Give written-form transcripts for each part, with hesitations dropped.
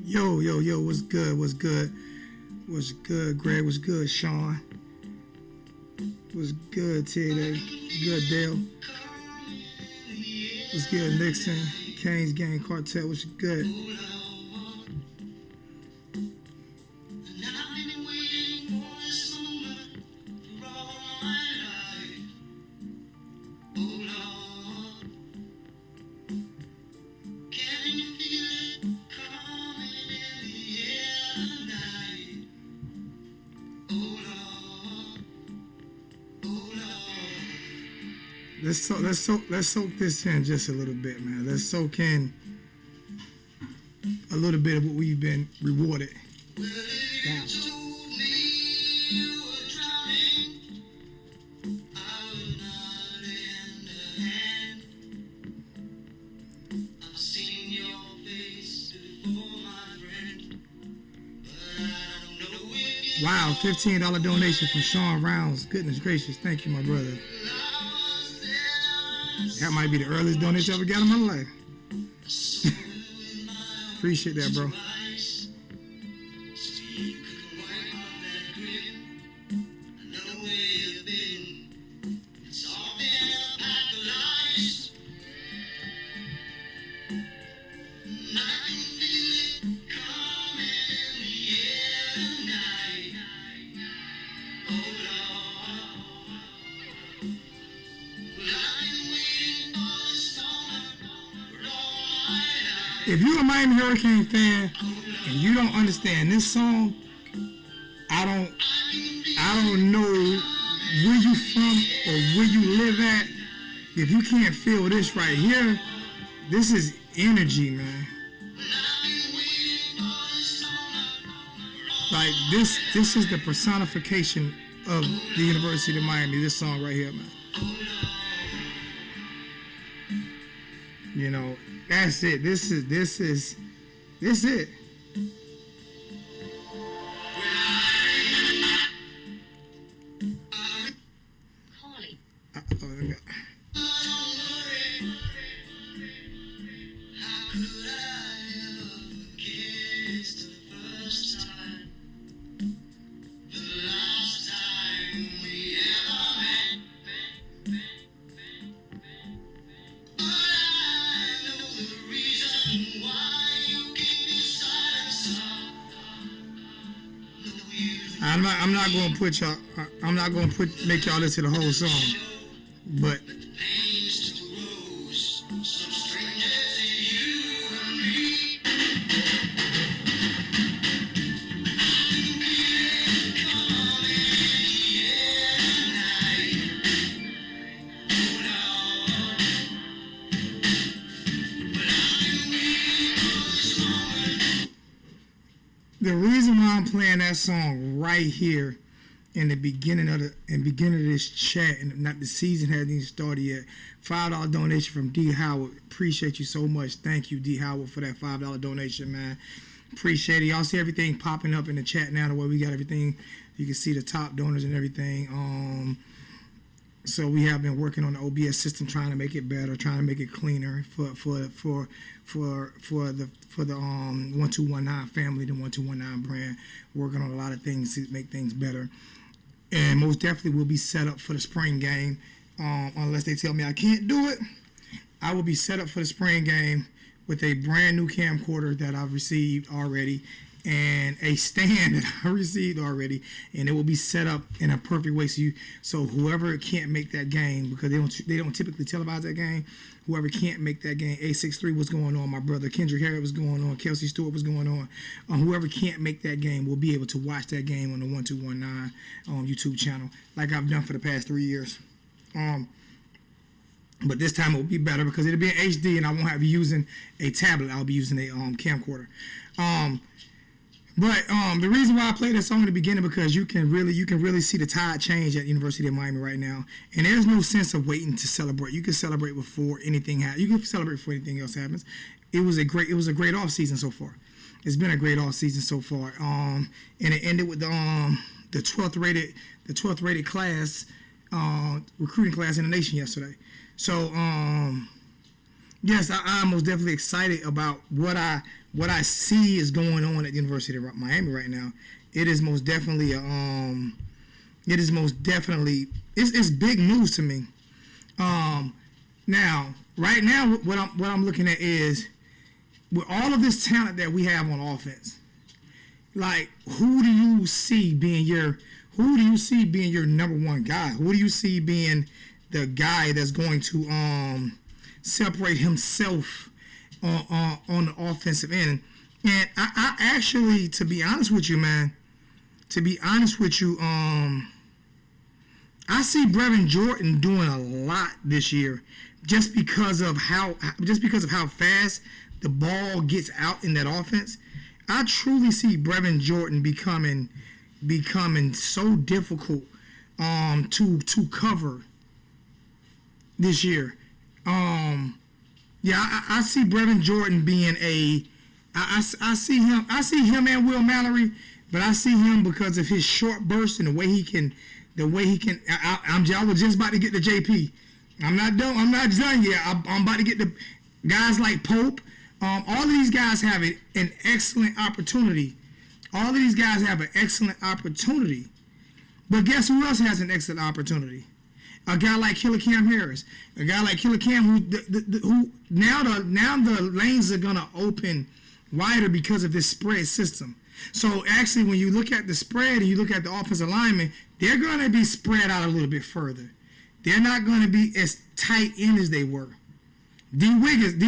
Yo, yo, yo, what's good? What's good? What's good, Greg? What's good, Sean? What's good, Ted? What's good, Dale? What's good, Nixon? Kane's Gang Quartet, what's good? Let's soak this in just a little bit, man. Let's soak in a little bit of what we've been rewarded. Now. Wow, $15 donation from Sean Rounds. Goodness gracious, thank you, my brother. That might be the earliest donation I ever got in my life. Appreciate that, bro. If you're a Miami Hurricane fan and you don't understand this song, I don't know where you from or where you live at. If you can't feel this right here, this is energy, man. Like this is the personification of the University of Miami, this song right here, man. You know, that's it. This is it. I'm not gonna put y'all. I'm not gonna make y'all listen to the whole song, but the reason why I'm playing that song right here in the beginning of this chat, and not the season hasn't even started yet. $5 donation from D Howard. Appreciate you so much. Thank you, D Howard, for that $5 donation, man. Appreciate it. Y'all see everything popping up in the chat now, the way we got everything. You can see the top donors and everything. So we have been working on the OBS system, trying to make it better, trying to make it cleaner for the 1219 family, the 1219 brand, working on a lot of things to make things better. And most definitely will be set up for the spring game. Unless they tell me I can't do it, I will be set up for the spring game with a brand new camcorder that I've received already and a stand that I received already, and it will be set up in a perfect way. So whoever can't make that game, because they don't typically televise that game, whoever can't make that game, A63 was going on, my brother Kendrick Harris was going on, Kelsey Stewart was going on. Whoever can't make that game will be able to watch that game on the 1219 YouTube channel, like I've done for the past 3 years. But this time it will be better because it'll be in HD, and I won't have be using a tablet. I'll be using a camcorder. But the reason why I played that song in the beginning, because you can really see the tide change at University of Miami right now, and there's no sense of waiting to celebrate. You can celebrate before anything happens. You can celebrate before anything else happens. It was a great off season so far. It's been a great off season so far. And it ended with the 12th rated class, recruiting class in the nation yesterday. So yes, I'm most definitely excited about what what I see is going on at the University of Miami right now, it is most definitely it's big news to me. Now, right now, what I'm looking at is with all of this talent that we have on offense, like who do you see being your number one guy? Who do you see being the guy that's going to separate himself on the offensive end? And I actually, to be honest with you, man, I see Brevin Jordan doing a lot this year, just because of how fast the ball gets out in that offense. I truly see Brevin Jordan becoming so difficult to cover this year. I see Brevin Jordan being I see him and Will Mallory, but I see him because of his short burst and the way he can. I was just about to get to JP. I'm not done yet. I'm about to get to guys like Pope. All of these guys have an excellent opportunity. But guess who else has an excellent opportunity? A guy like Killer Cam Harris. A guy like Killer Cam who now the lanes are gonna open wider because of this spread system. So actually, when you look at the spread and you look at the offensive linemen, they're going to be spread out a little bit further. They're not going to be as tight in as they were. D. Wiggins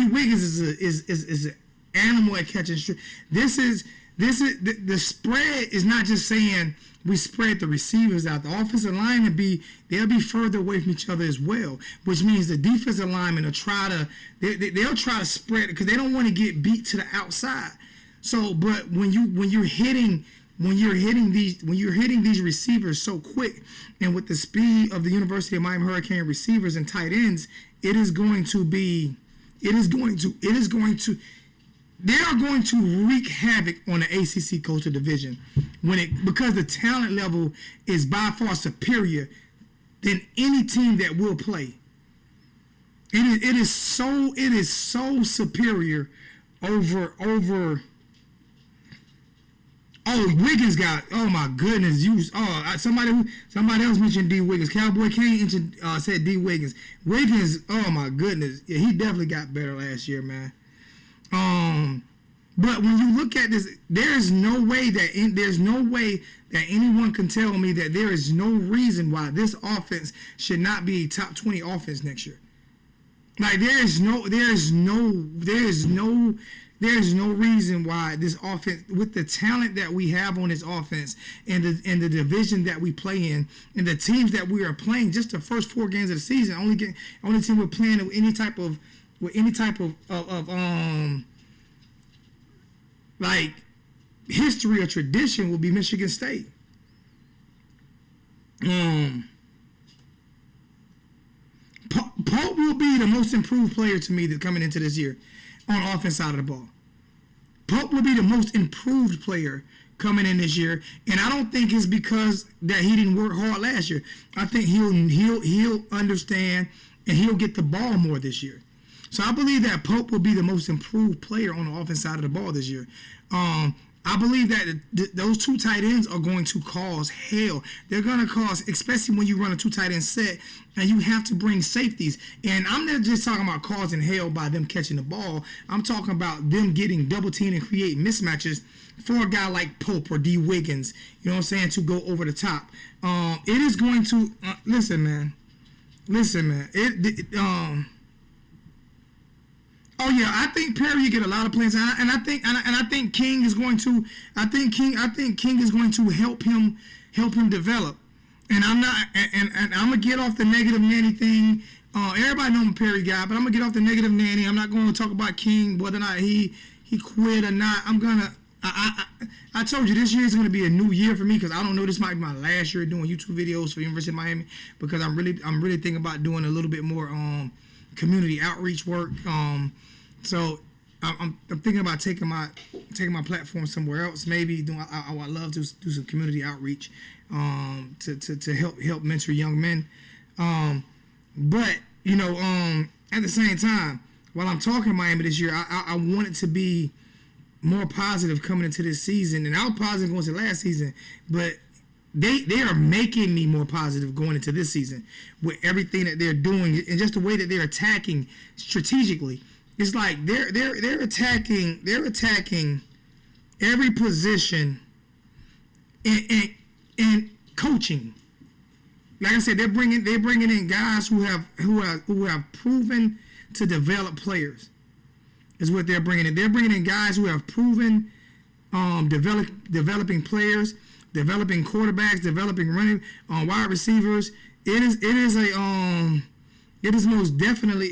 is an animal at catching straight. The spread is not just saying we spread the receivers out. The offensive line they'll be further away from each other as well, which means the defensive linemen will try to spread because they don't want to get beat to the outside. So, but when you're hitting these receivers so quick, and with the speed of the University of Miami Hurricane receivers and tight ends, they are going to wreak havoc on the ACC Coastal Division because the talent level is by far superior than any team that will play. It is so superior over. Oh, Wiggins got. Oh my goodness! Somebody else mentioned D. Wiggins. Cowboy Kane said D. Wiggins. Wiggins. Oh my goodness! Yeah, he definitely got better last year, man. But when you look at this, there's no way that anyone can tell me that there is no reason why this offense should not be a top 20 offense next year. Like there is no reason why this offense, with the talent that we have on this offense and the division that we play in and the teams that we are playing, just the first 4 games of the season, only team we're playing with any type of like history or tradition will be Michigan State. Pope will be the most improved player to me that's coming into this year on the offense side of the ball. Pope will be the most improved player coming in this year, and I don't think it's because that he didn't work hard last year. I think he'll understand and he'll get the ball more this year. So I believe that Pope will be the most improved player on the offense side of the ball this year. I believe that those 2 tight ends are going to cause hell. They're going to cause, especially when you run a 2 tight end set and you have to bring safeties. And I'm not just talking about causing hell by them catching the ball. I'm talking about them getting double teamed and creating mismatches for a guy like Pope or D. Wiggins, you know what I'm saying, to go over the top. It is going to, listen, man. Oh yeah, I think Perry you get a lot of players, and I think King is going to. I think King is going to help him develop. And I'm gonna get off the negative nanny thing. Everybody know I'm a Perry guy, but I'm gonna get off the negative nanny. I'm not going to talk about King, whether or not he quit or not. I told you this year is going to be a new year for me because I don't know. This might be my last year doing YouTube videos for the University of Miami because I'm really thinking about doing a little bit more community outreach work. So I'm thinking about taking my platform somewhere else. Maybe I would love to do some community outreach to help mentor young men. But at the same time, while I'm talking Miami this year, I want it to be more positive coming into this season, and I was positive going into last season, but they are making me more positive going into this season with everything that they're doing and just the way that they're attacking strategically. It's like they're attacking every position in coaching. Like I said, they're bringing in guys who have proven to develop players. Is what they're bringing in. They're bringing in guys who have proven developing players, developing quarterbacks, developing running wide receivers. It is most definitely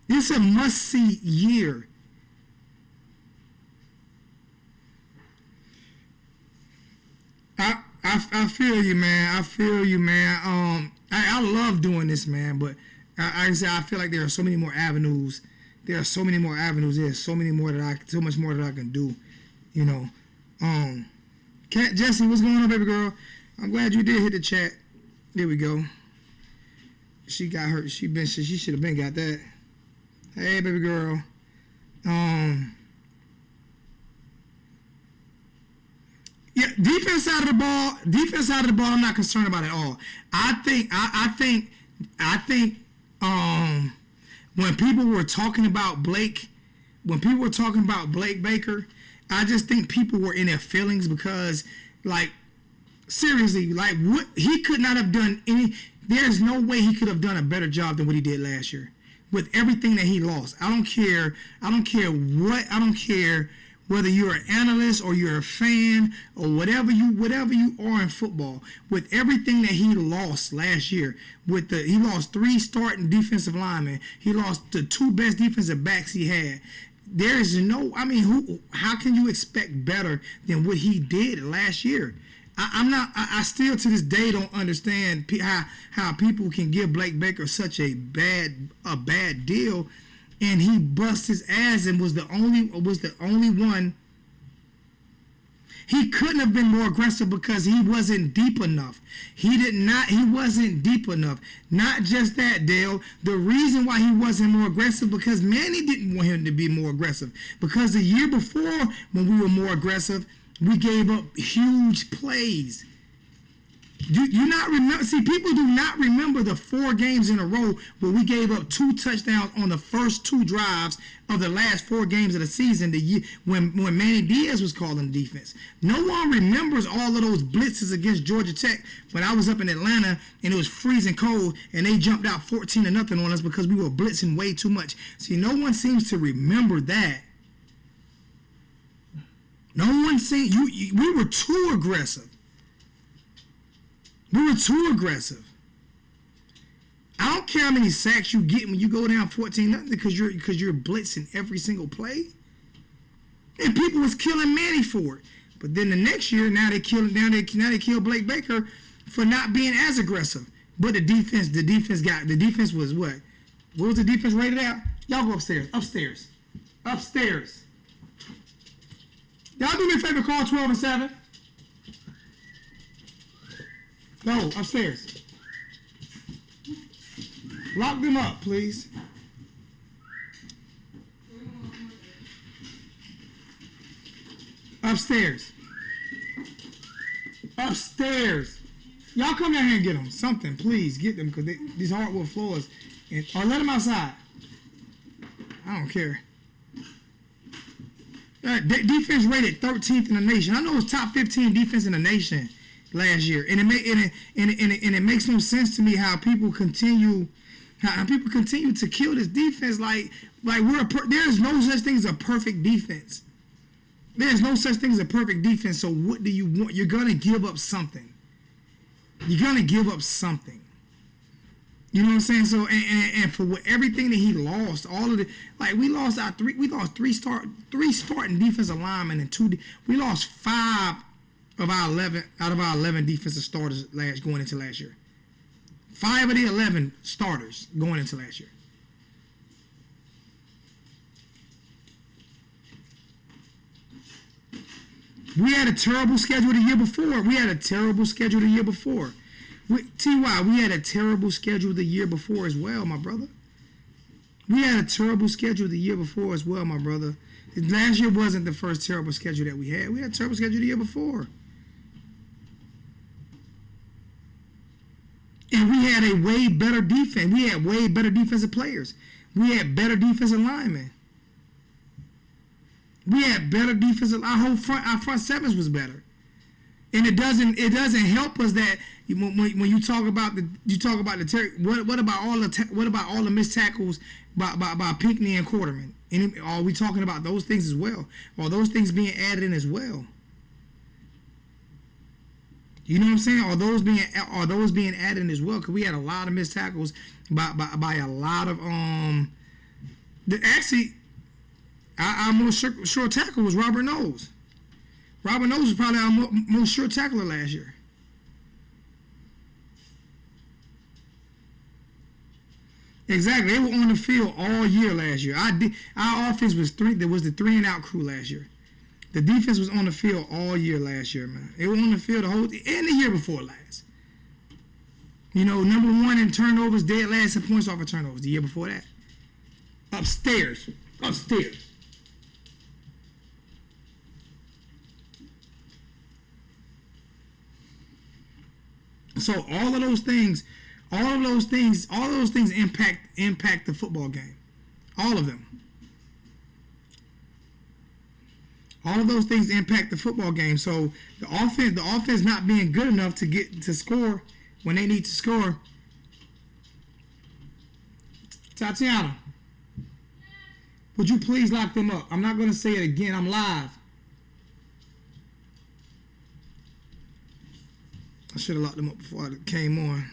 it's a must-see year. I feel you, man. I love doing this, man, but I say I feel like there are so many more avenues. There's so much more that I can do. You know. Cat Jessie, what's going on, baby girl? I'm glad you did hit the chat. There we go. She got her. She should have been got that. Hey, baby girl. Yeah, defense side of the ball. I'm not concerned about at all. I think. When people were talking about Blake Baker, I just think people were in their feelings because, like, seriously, like, what he could not have done there's no way he could have done a better job than what he did last year with everything that he lost. I don't care whether you're an analyst or you're a fan or whatever you are in football, with everything that he lost last year, he lost 3 starting defensive linemen, he lost the 2 best defensive backs he had. There is how can you expect better than what he did last year? I still to this day don't understand how people can give Blake Baker such a bad deal. And he bust his ass and was the only one. He couldn't have been more aggressive because he wasn't deep enough. He wasn't deep enough. Not just that, Dale. The reason why he wasn't more aggressive because Manny didn't want him to be more aggressive. Because the year before, when we were more aggressive, we gave up huge plays. You not remember? See, people do not remember the 4 games in a row where we gave up 2 touchdowns on the first 2 drives of the last 4 games of the season. The year when Manny Diaz was calling defense. No one remembers all of those blitzes against Georgia Tech when I was up in Atlanta and it was freezing cold and they jumped out 14-0 on us because we were blitzing way too much. See, no one seems to remember that. No one saying we were too aggressive. We were too aggressive. I don't care how many sacks you get when you go down 14-0 because you're blitzing every single play. And people was killing Manny for it. But then the next year, now they kill Blake Baker for not being as aggressive. But the defense was what? What was the defense rated at? Y'all go upstairs. Y'all do me a favor, call 12 and 7. Go upstairs. Lock them up, please. Upstairs. Y'all come down here and get them. Something, please. Get them because these hardwood floors. Or let them outside. I don't care. Defense rated 13th in the nation. I know it's top 15 defense in the nation last year, and it makes no sense to me how people continue to kill this defense. Like there's no such thing as a perfect defense. There's no such thing as a perfect defense. So what do you want? You're gonna give up something. You know what I'm saying? So and for everything that he lost, all of the we lost 3 starting defensive linemen and we lost 5 of our 11 defensive starters going into last year. 5 of the 11 starters going into last year. We had a terrible schedule the year before. T.Y., we had a terrible schedule the year before as well, my brother. We had a terrible schedule the year before as well, my brother. Last year wasn't the first terrible schedule that we had. We had a terrible schedule the year before. And we had a way better defense. We had way better defensive players. We had better defensive linemen. We had better defensive. Our front sevens was better. And it doesn't help us that when you talk about what about all the missed tackles by Pinckney and Quarterman? Are we talking about those things as well? Are those things being added in as well? You know what I'm saying? Are those being added in as well? Because we had a lot of missed tackles by a lot of actually our most sure tackle was Robert Knowles. Robert Knowles was probably our most sure tackler last year. Exactly, they were on the field all year last year. Our offense was there was the 3-and-out crew last year. The defense was on the field all year last year, man. They were on the field and the year before last. You know, number one in turnovers, dead last in points off of turnovers the year before that. Upstairs. So all of those things impact the football game. All of them. All of those things impact the football game. So the offense not being good enough to get to score when they need to score. Tatiana, would you please lock them up? I'm not going to say it again. I'm live. I should have locked them up before I came on,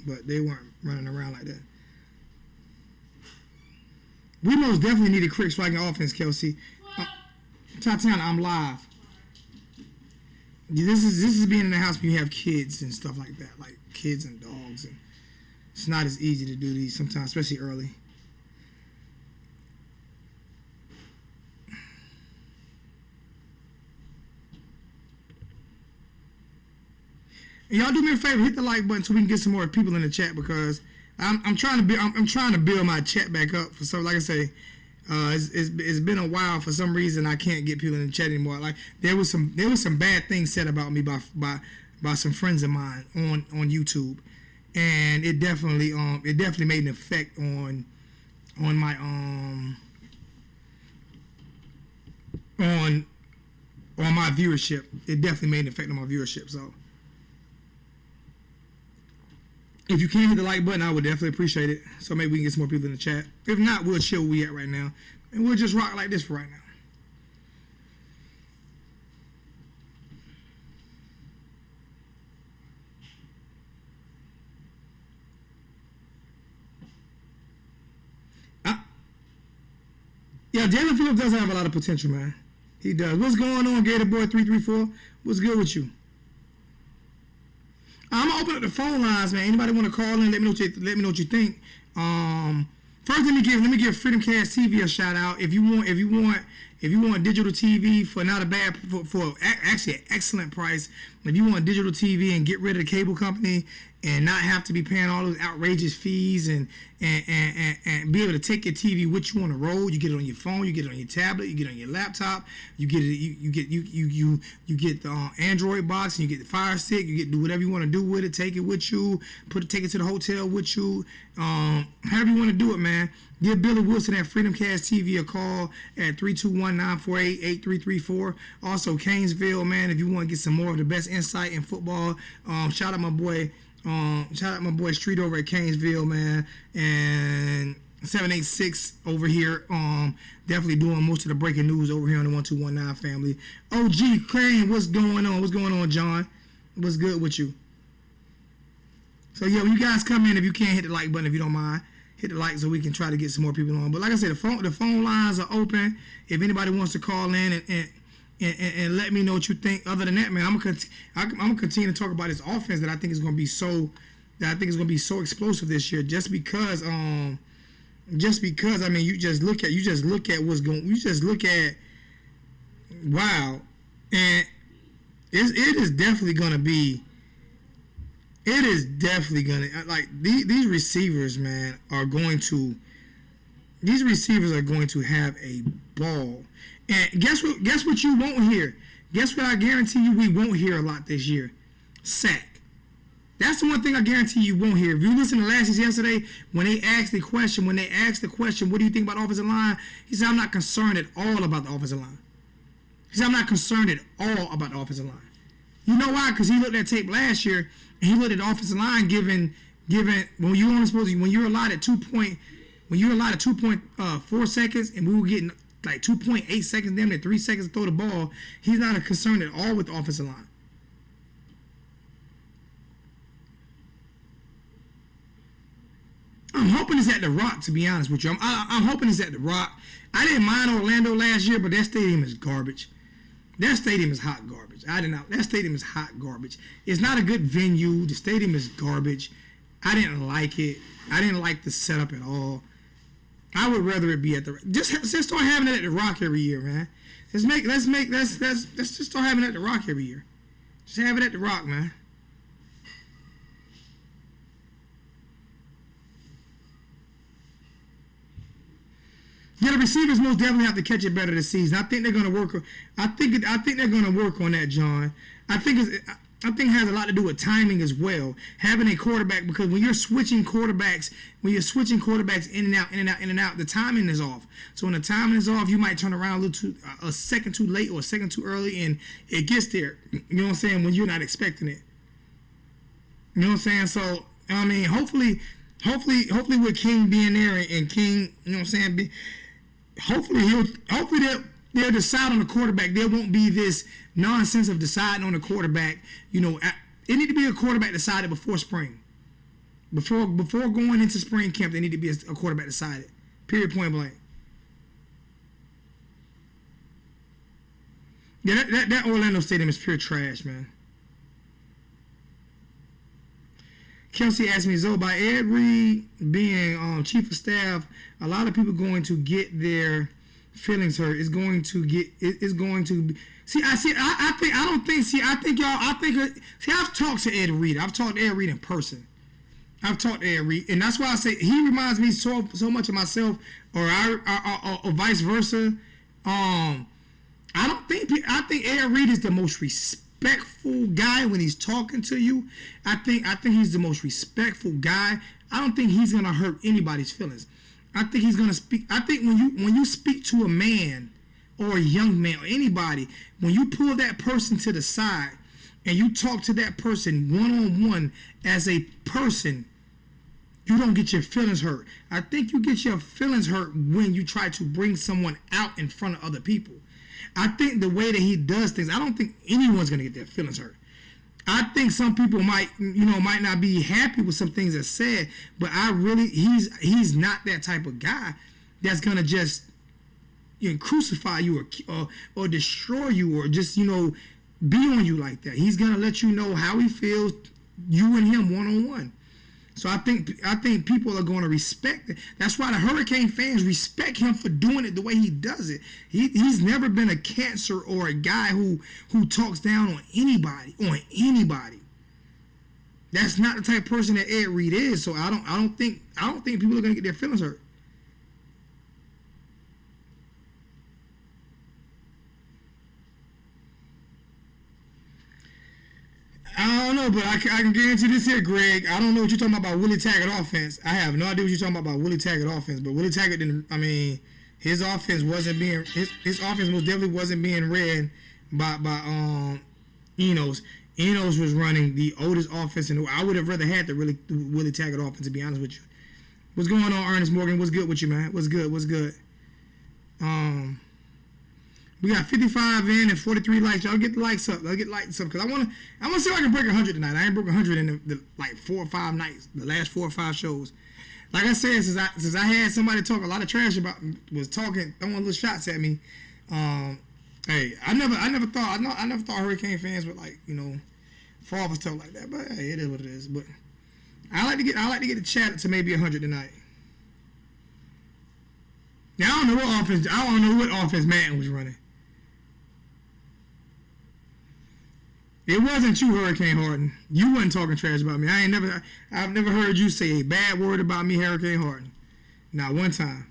but they weren't running around like that. We most definitely need a quick striking offense, Kelsey. Tatiana, I'm live. This is being in the house when you have kids and stuff like that, like kids and dogs, and it's not as easy to do these sometimes, especially early. And y'all do me a favor, hit the like button so we can get some more people in the chat, because I'm trying to build my chat back up for some. Like I say, it's been a while. For some reason, I can't get people in the chat anymore. Like there was some bad things said about me by some friends of mine on YouTube, and it definitely made an effect on my on my viewership. It definitely made an effect on my viewership. So if you can hit the like button, I would definitely appreciate it. So maybe we can get some more people in the chat. If not, we'll chill where we at right now. And we'll just rock like this for right now. Yeah, Jalen Phillips does have a lot of potential, man. He does. What's going on, Gator Boy 334? What's good with you? I'm gonna open up the phone lines, man. Anybody want to call in? Let me know what you think. First, let me give Freedom Cast TV a shout out. If you want digital TV for not a bad for actually an excellent price. If you want digital TV and get rid of the cable company and not have to be paying all those outrageous fees and be able to take your TV with you on the road, you get it on your phone, you get it on your tablet, you get it on your laptop, you get the Android box, and you get the Fire Stick, you get do whatever you want to do with it, take it with you, take it to the hotel with you, however you want to do it, man. Give Billy Wilson at Freedom Cast TV a call at 321-948-8334. Also, Canesville, man, if you want to get some more of the best insight in football, shout out my boy Street over at Canesville, man, and 786 over here, definitely doing most of the breaking news over here on the 1219 family. OG Crane, what's going on? What's going on, John? What's good with you? So, yeah, when you guys come in, if you can't hit the like button, if you don't mind, hit the like so we can try to get some more people on. But like I said, the phone lines are open. If anybody wants to call in and let me know what you think. Other than that, man, I'm gonna continue to talk about this offense that I think is gonna be so explosive this year. Just because I mean, you just look at what's going. You just look at wow, and it is definitely gonna be. It is definitely gonna like these receivers, man, are going to These receivers are going to have a ball. And guess what? Guess what you won't hear? Guess what I guarantee you we won't hear a lot this year? Sack. That's the one thing I guarantee you won't hear. If you listen to Lashley's yesterday, when they asked the question, what do you think about the offensive line? He said, I'm not concerned at all about the offensive line. He said, I'm not concerned at all about the offensive line. You know why? Because he looked at tape last year, and he looked at the offensive line given when you're allotted 2.4 seconds, and we were getting like 2.8 seconds, damn near 3 seconds to throw the ball. He's not concerned at all with the offensive line. I'm hoping it's at the Rock, to be honest with you. I'm hoping it's at the Rock. I didn't mind Orlando last year, but that stadium is garbage. That stadium is hot garbage. That stadium is hot garbage. It's not a good venue. The stadium is garbage. I didn't like it. I didn't like the setup at all. I would rather it be at the just start having it at the Rock every year, man. Let's just start having it at the Rock every year. Just have it at the Rock, man. Yeah, the receivers most definitely have to catch it better this season. I think they're going to work. I think they're going to work on that, John. I think it has a lot to do with timing as well. Having a quarterback, because when you're switching quarterbacks in and out, the timing is off. So when the timing is off, you might turn around a second too late or a second too early, and it gets there. You know what I'm saying? When you're not expecting it. You know what I'm saying? So I mean, hopefully with King being there and King, you know what I'm saying? Hopefully they'll decide on the quarterback. There won't be this nonsense of deciding on the quarterback. You know, it need to be a quarterback decided before spring. Before going into spring camp, there need to be a quarterback decided. Period, point blank. Yeah, that Orlando Stadium is pure trash, man. Kelsey asked me, Zoe, by Ed Reed being chief of staff, a lot of people going to get their feelings hurt. I've talked to Ed Reed. I've talked to Ed Reed in person. And that's why I say he reminds me so much of myself, or vice versa. I think Ed Reed is the most respectful guy when he's talking to you. I think he's the most respectful guy. I don't think he's gonna hurt anybody's feelings. I think he's gonna speak. I think when you speak to a man or a young man or anybody, when you pull that person to the side and you talk to that person one-on-one as a person, you don't get your feelings hurt. I think you get your feelings hurt when you try to bring someone out in front of other people. I think the way that he does things, I don't think anyone's gonna get their feelings hurt. I think some people might not be happy with some things that's said, but he's not that type of guy that's gonna just crucify you or destroy you or just be on you like that. He's gonna let you know how he feels, you and him one-on-one. So I think people are going to respect it. That's why the Hurricane fans respect him for doing it the way he does it. He's never been a cancer or a guy who talks down on anybody. That's not the type of person that Ed Reed is. So I don't think people are going to get their feelings hurt. I don't know, but I can guarantee this here, Greg. I don't know what you're talking about Willie Taggart offense. I have no idea what you're talking about Willie Taggart offense. But Willie Taggart didn't. I mean, his offense most definitely wasn't being read by Enos. Enos was running the oldest offense, and I would have rather had the Willie Taggart offense, to be honest with you. What's going on, Ernest Morgan? What's good with you, man? What's good? We got 55 in and 43 likes. Y'all get the likes up. I'll get likes up because I want to see if I can break 100 tonight. I ain't broke 100 in the 4 or 5 nights, the last 4 or 5 shows. Like I said, since I had somebody talk a lot of trash about me, throwing little shots at me. Hey, I never thought Hurricane fans would fall for stuff like that. But hey, it is what it is. But I like to get the chat to maybe 100 tonight. Now I don't know what offense Madden was running. It wasn't you, Hurricane Harden. You wasn't talking trash about me. I've never heard you say a bad word about me, Hurricane Harden. Not one time.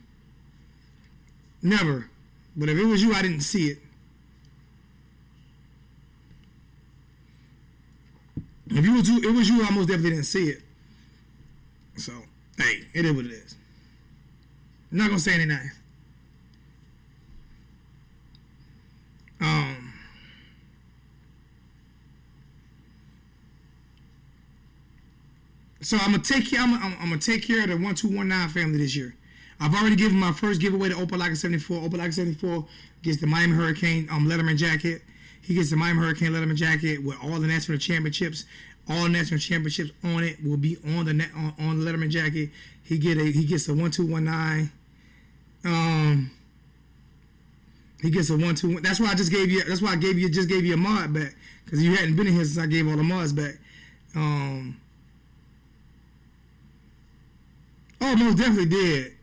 Never. But if it was you, I didn't see it. If it was you, I most definitely didn't see it. So, hey, it is what it is. I'm not gonna say anything nice. So I'm gonna take care. I'm gonna take care of the 1219 family this year. I've already given my first giveaway to Opalaka 74. Opalaka 74 gets the Miami Hurricane Letterman jacket. He gets the Miami Hurricane Letterman jacket with all the national championships. All national championships on it will be on the on the Letterman jacket. He gets a 1219. He gets a 1-2. That's why I just gave you. That's why I gave you a mod back, because you hadn't been in here since I gave all the mods back. Oh, most definitely did.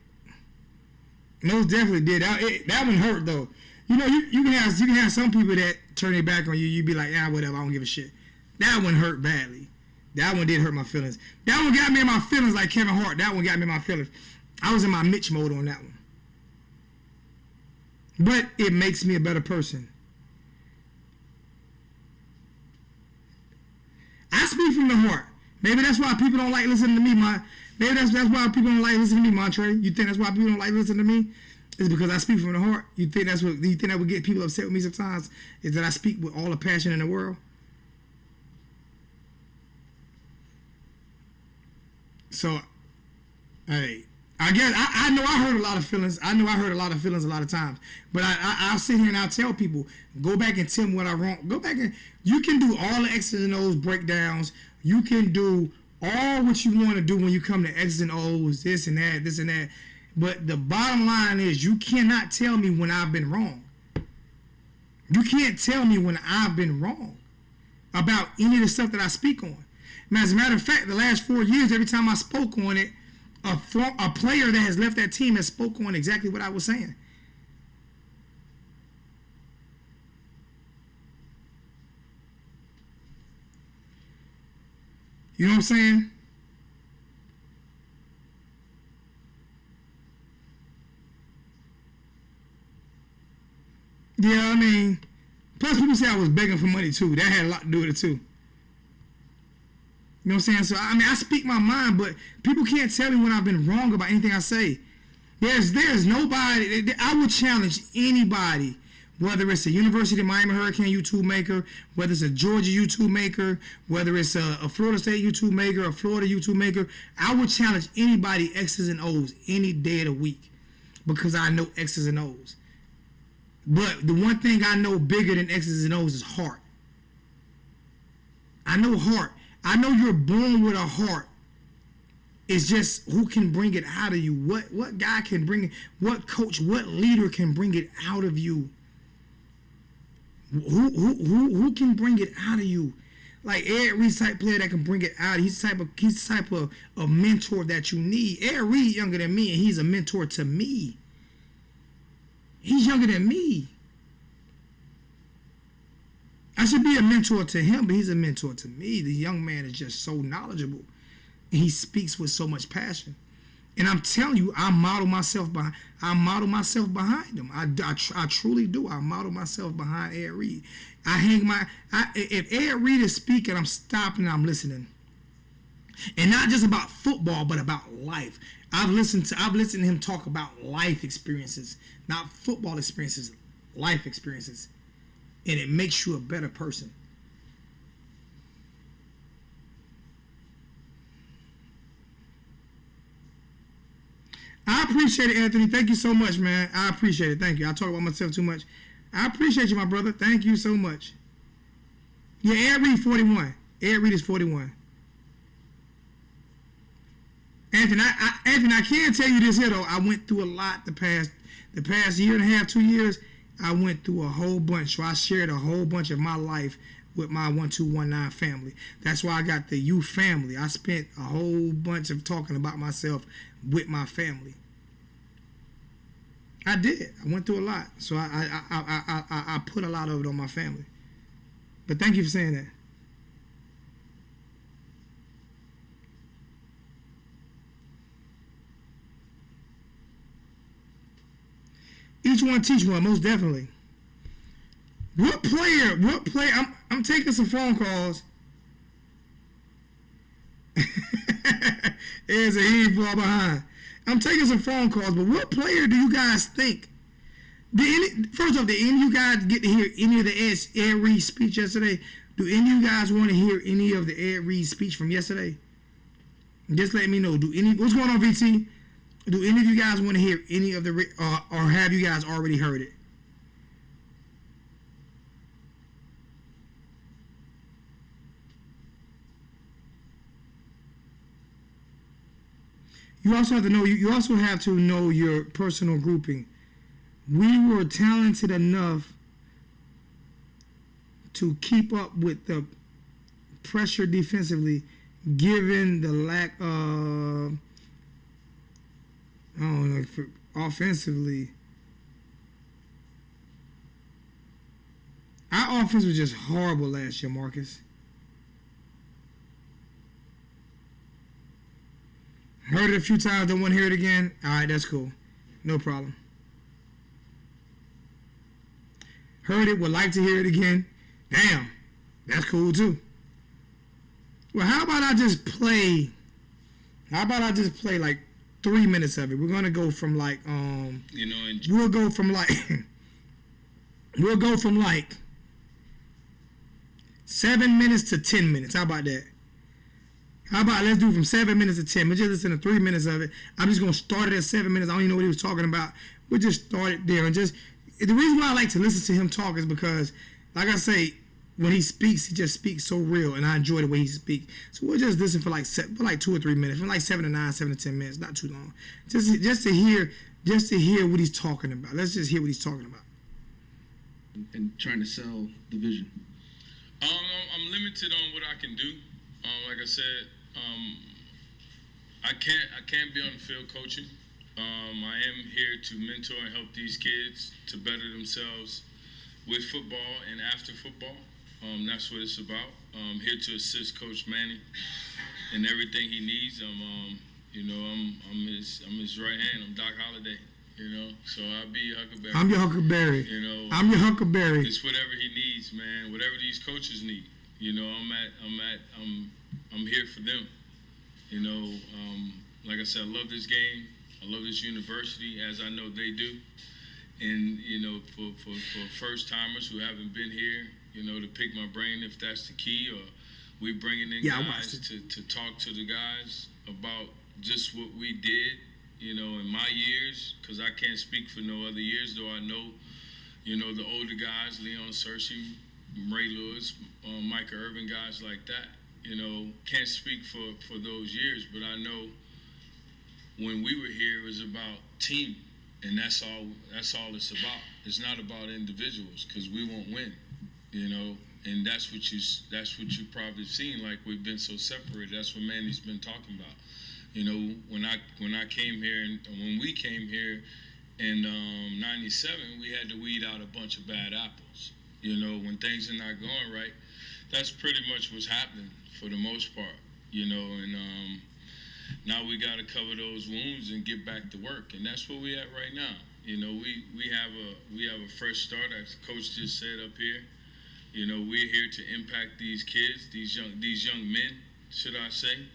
Most definitely did. That one hurt though. You know, you can have some people that turn their back on you. You be like, whatever, I don't give a shit. That one hurt badly. That one did hurt my feelings. That one got me in my feelings like Kevin Hart. That one got me in my feelings. I was in my Mitch mode on that one. But it makes me a better person. I speak from the heart. Maybe that's why people don't like listening to me. Maybe that's why people don't like listening to me, Montre. You think that's why people don't like listening to me? It's because I speak from the heart. You think that would get people upset with me sometimes? Is that I speak with all the passion in the world? So, hey, I guess I know I hurt a lot of feelings. I know I hurt a lot of feelings a lot of times. But I'll sit here and I'll tell people, go back and tell me what I wrong. Go back and you can do all the X's and O's breakdowns. You can do all what you want to do when you come to X's and O's, this and that. But the bottom line is, you cannot tell me when I've been wrong. You can't tell me when I've been wrong about any of the stuff that I speak on. Now, as a matter of fact, the last 4 years, every time I spoke on it, a player that has left that team has spoke on exactly what I was saying. You know what I'm saying? Yeah, I mean, plus people say I was begging for money too. That had a lot to do with it too. You know what I'm saying? So, I mean, I speak my mind, but people can't tell me when I've been wrong about anything I say. There's nobody. I would challenge anybody, whether it's a University of Miami Hurricane YouTube maker, whether it's a Georgia YouTube maker, whether it's a Florida State YouTube maker, a Florida YouTube maker. I would challenge anybody X's and O's any day of the week, because I know X's and O's. But the one thing I know bigger than X's and O's is heart. I know heart. I know you're born with a heart. It's just who can bring it out of you. What guy can bring it? What coach? What leader can bring it out of you? Who can bring it out of you? Like Ed Reed's type player that can bring it out. He's the type of mentor that you need. Ed Reed younger than me, and he's a mentor to me. He's younger than me. I should be a mentor to him, but he's a mentor to me. The young man is just so knowledgeable. And he speaks with so much passion. And I'm telling you, I model myself behind him. I truly do. I model myself behind Ed Reed. If Ed Reed is speaking, I'm stopping and I'm listening. And not just about football, but about life. I've listened to him talk about life experiences, not football experiences, life experiences. And it makes you a better person. I appreciate it, Anthony. Thank you so much, man. I appreciate it. Thank you. I talk about myself too much. I appreciate you, my brother. Thank you so much. Yeah, Ed Reed 41. Ed Reed is 41. Anthony, I can tell you this here though. I went through a lot the past year and a half, 2 years. I went through a whole bunch. So I shared a whole bunch of my life with my 1219 family. That's why I got the youth family. I spent a whole bunch of talking about myself with my family. I did. I went through a lot. So I put a lot of it on my family. But thank you for saying that. Each one teach one, most definitely. What player? I'm taking some phone calls. There's a heave ball behind. I'm taking some phone calls, but what player do you guys think? First off, did any of you guys get to hear any of the Ed Reed speech yesterday? Do any of you guys want to hear any of the Ed Reed speech from yesterday? Just let me know. What's going on, VT? Do any of you guys want to hear any of the, or have you guys already heard it? You also have to know. You also have to know your personal grouping. We were talented enough to keep up with the pressure defensively, given the lack of, I don't know, offensively. Our offense was just horrible last year, Marcus. Heard it a few times, don't want to hear it again. All right, that's cool. No problem. Heard it, would like to hear it again. Damn, that's cool too. Well, how about I just play like 3 minutes of it? We're gonna go from like we'll go from like 7 minutes to 10 minutes. How about that? How about let's do from 7 minutes to 10? We'll just listen to 3 minutes of it. I'm just gonna start it at 7 minutes. I don't even know what he was talking about. We'll just start it there and just. The reason why I like to listen to him talk is because, like I say, when he speaks, he just speaks so real, and I enjoy the way he speaks. So we'll just listen for like 2 or 3 minutes, from like 7 to 9, 7 to 10 minutes, not too long, just to hear what he's talking about. Let's just hear what he's talking about. And trying to sell the vision. I'm limited on what I can do. Like I said, I can't be on the field coaching. I am here to mentor and help these kids to better themselves with football and after football. That's what it's about. I'm here to assist Coach Manny in everything he needs. I'm his right hand. I'm Doc Holliday. So I'll be Huckleberry. I'm your Huckleberry. I'm your Huckleberry. It's whatever he needs, man. Whatever these coaches need. I'm here for them. Like I said, I love this game. I love this university, as I know they do. And, for first-timers who haven't been here, to pick my brain if that's the key, or we bringing in guys to talk to the guys about just what we did, in my years, because I can't speak for no other years, though I know, the older guys, Leon Searcy, Ray Lewis, Micah Irvin, guys like that, can't speak for those years, but I know when we were here, it was about team, and that's all it's about. It's not about individuals, because we won't win, and that's what you probably seen. Like, we've been so separated. That's what Manny's been talking about. When I came here, and when we came here in '97, we had to weed out a bunch of bad apples. When things are not going right, that's pretty much what's happening for the most part. And now we got to cover those wounds and get back to work, and that's where we at right now. We have a fresh start, as Coach just said up here. We're here to impact these kids, these young men, should I say.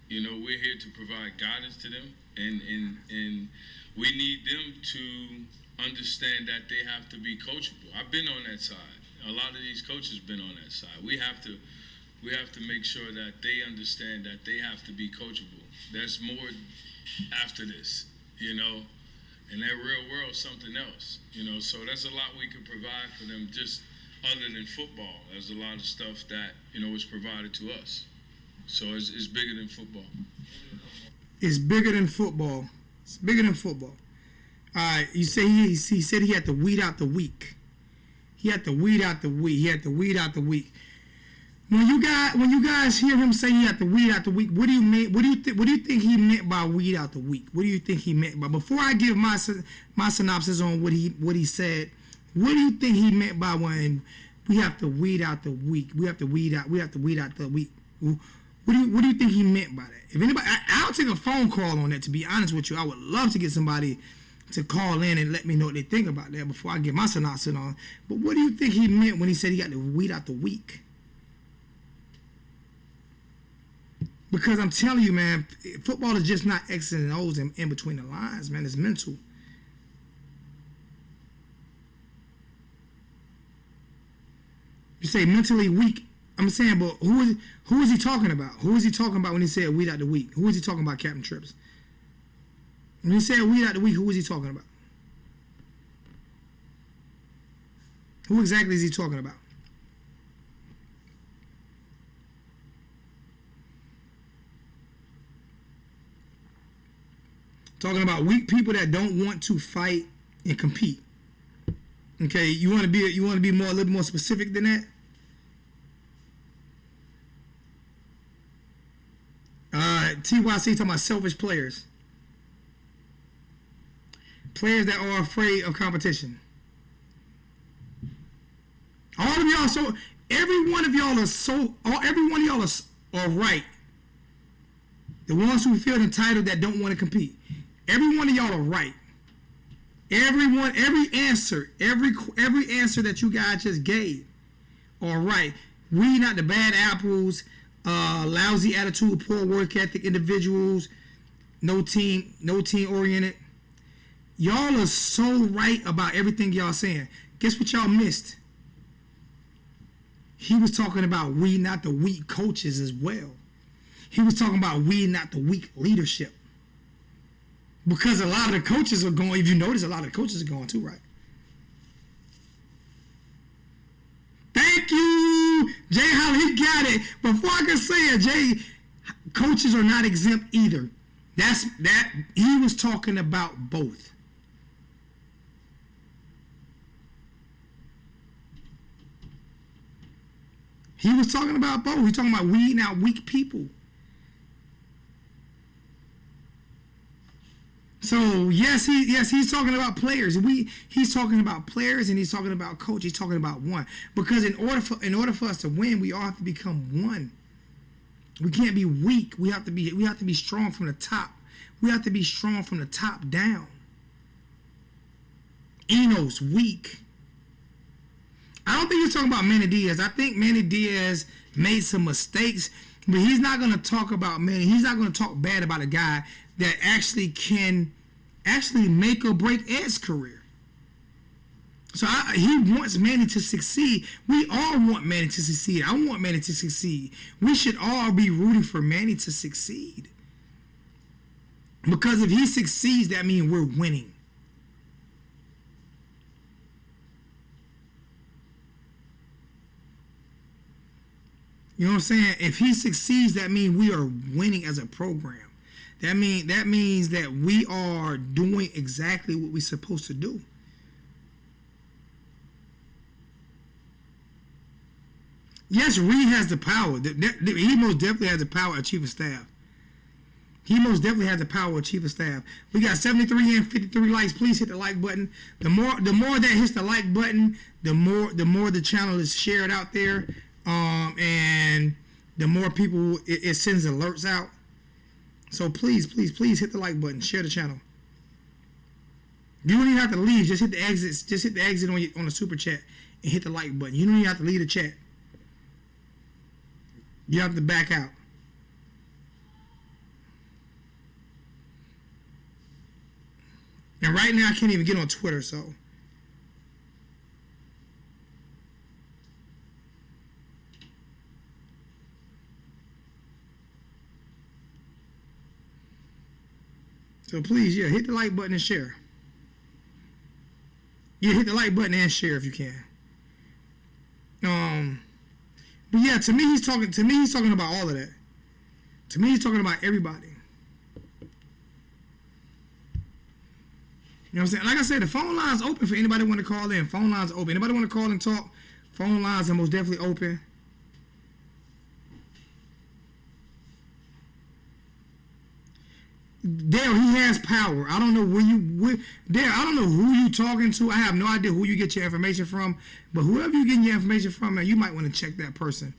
We're here to provide guidance to them, and we need them to understand that they have to be coachable. I've been on that side. A lot of these coaches been on that side. We have to make sure that they understand that they have to be coachable. There's more after this, and that real world is something else, so there's a lot we can provide for them just other than football. There's a lot of stuff that, is provided to us. So it's bigger than football. It's bigger than football. It's bigger than football. All right, you say he said he had to weed out the weak. He had to weed out the weak. When you guys hear him say he had to weed out the weak, what do you mean? What do you think he meant by weed out the weak? What do you think he meant by? Before I give my synopsis on what he said, what do you think he meant by when we have to weed out the weak? We have to weed out the weak. What do you think he meant by that? If anybody, I'll take a phone call on that. To be honest with you, I would love to get somebody to call in and let me know what they think about that before I get my synopsis on. But what do you think he meant when he said he got to weed out the weak? Because I'm telling you, man, football is just not X's and O's in between the lines, man. It's mental. You say mentally weak. I'm saying, but who is he talking about? Who is he talking about when he said weed out the weak? Who is he talking about, Captain Trips? When he said weed out the weak, who is he talking about? Who exactly is he talking about? Talking about weak people that don't want to fight and compete. Okay, you want to be a little more specific than that? TYC talking about selfish players. Players that are afraid of competition. All of y'all, every one of y'all are right. The ones who feel entitled that don't want to compete. Every one of y'all are right. Every answer that you guys just gave are right. We not the bad apples, lousy attitude, poor work ethic individuals, no team oriented. Y'all are so right about everything y'all saying. Guess what y'all missed? He was talking about we not the weak coaches as well. He was talking about we not the weak leadership. Because a lot of the coaches are going, if you notice, a lot of the coaches are going too, right? Thank you, Jay Holly, he got it. Before I can say it, Jay, coaches are not exempt either. He was talking about both. He was talking about both. He's talking about weeding out weak people. So he's talking about players. He's talking about players and he's talking about coach. He's talking about one. Because in order for us to win, we all have to become one. We can't be weak. We have to be strong from the top. We have to be strong from the top down. Eno's weak. I don't think he's talking about Manny Diaz. I think Manny Diaz made some mistakes, but he's not going to talk about Manny. He's not going to talk bad about a guy that actually can make or break Ed's career. So he wants Manny to succeed. We all want Manny to succeed. I want Manny to succeed. We should all be rooting for Manny to succeed. Because if he succeeds, that means we're winning. You know what I'm saying? If he succeeds, that means we are winning as a program. That means that we are doing exactly what we're supposed to do. Yes, Reed has the power. He most definitely has the power of chief of staff. He most definitely has the power of chief of staff. We got 73 and 53 likes. Please hit the like button. The more that hits the like button, the more the channel is shared out there. And the more people it sends alerts out. So please hit the like button, share the channel. You don't even have to leave. Just hit the exit. Just hit the exit on the super chat and hit the like button. You don't even have to leave the chat. You have to back out. And right now I can't even get on Twitter, so. So please, hit the like button and share. Hit the like button and share if you can. But yeah, to me he's talking about all of that. To me he's talking about everybody. You know what I'm saying? Like I said, the phone line's open for anybody want to call in. Phone lines open. Anybody want to call and talk? Phone lines are most definitely open. Dale, he has power. I don't know Dale, I don't know who you talking to. I have no idea who you get your information from. But whoever you're getting your information from, man, you might want to check that person.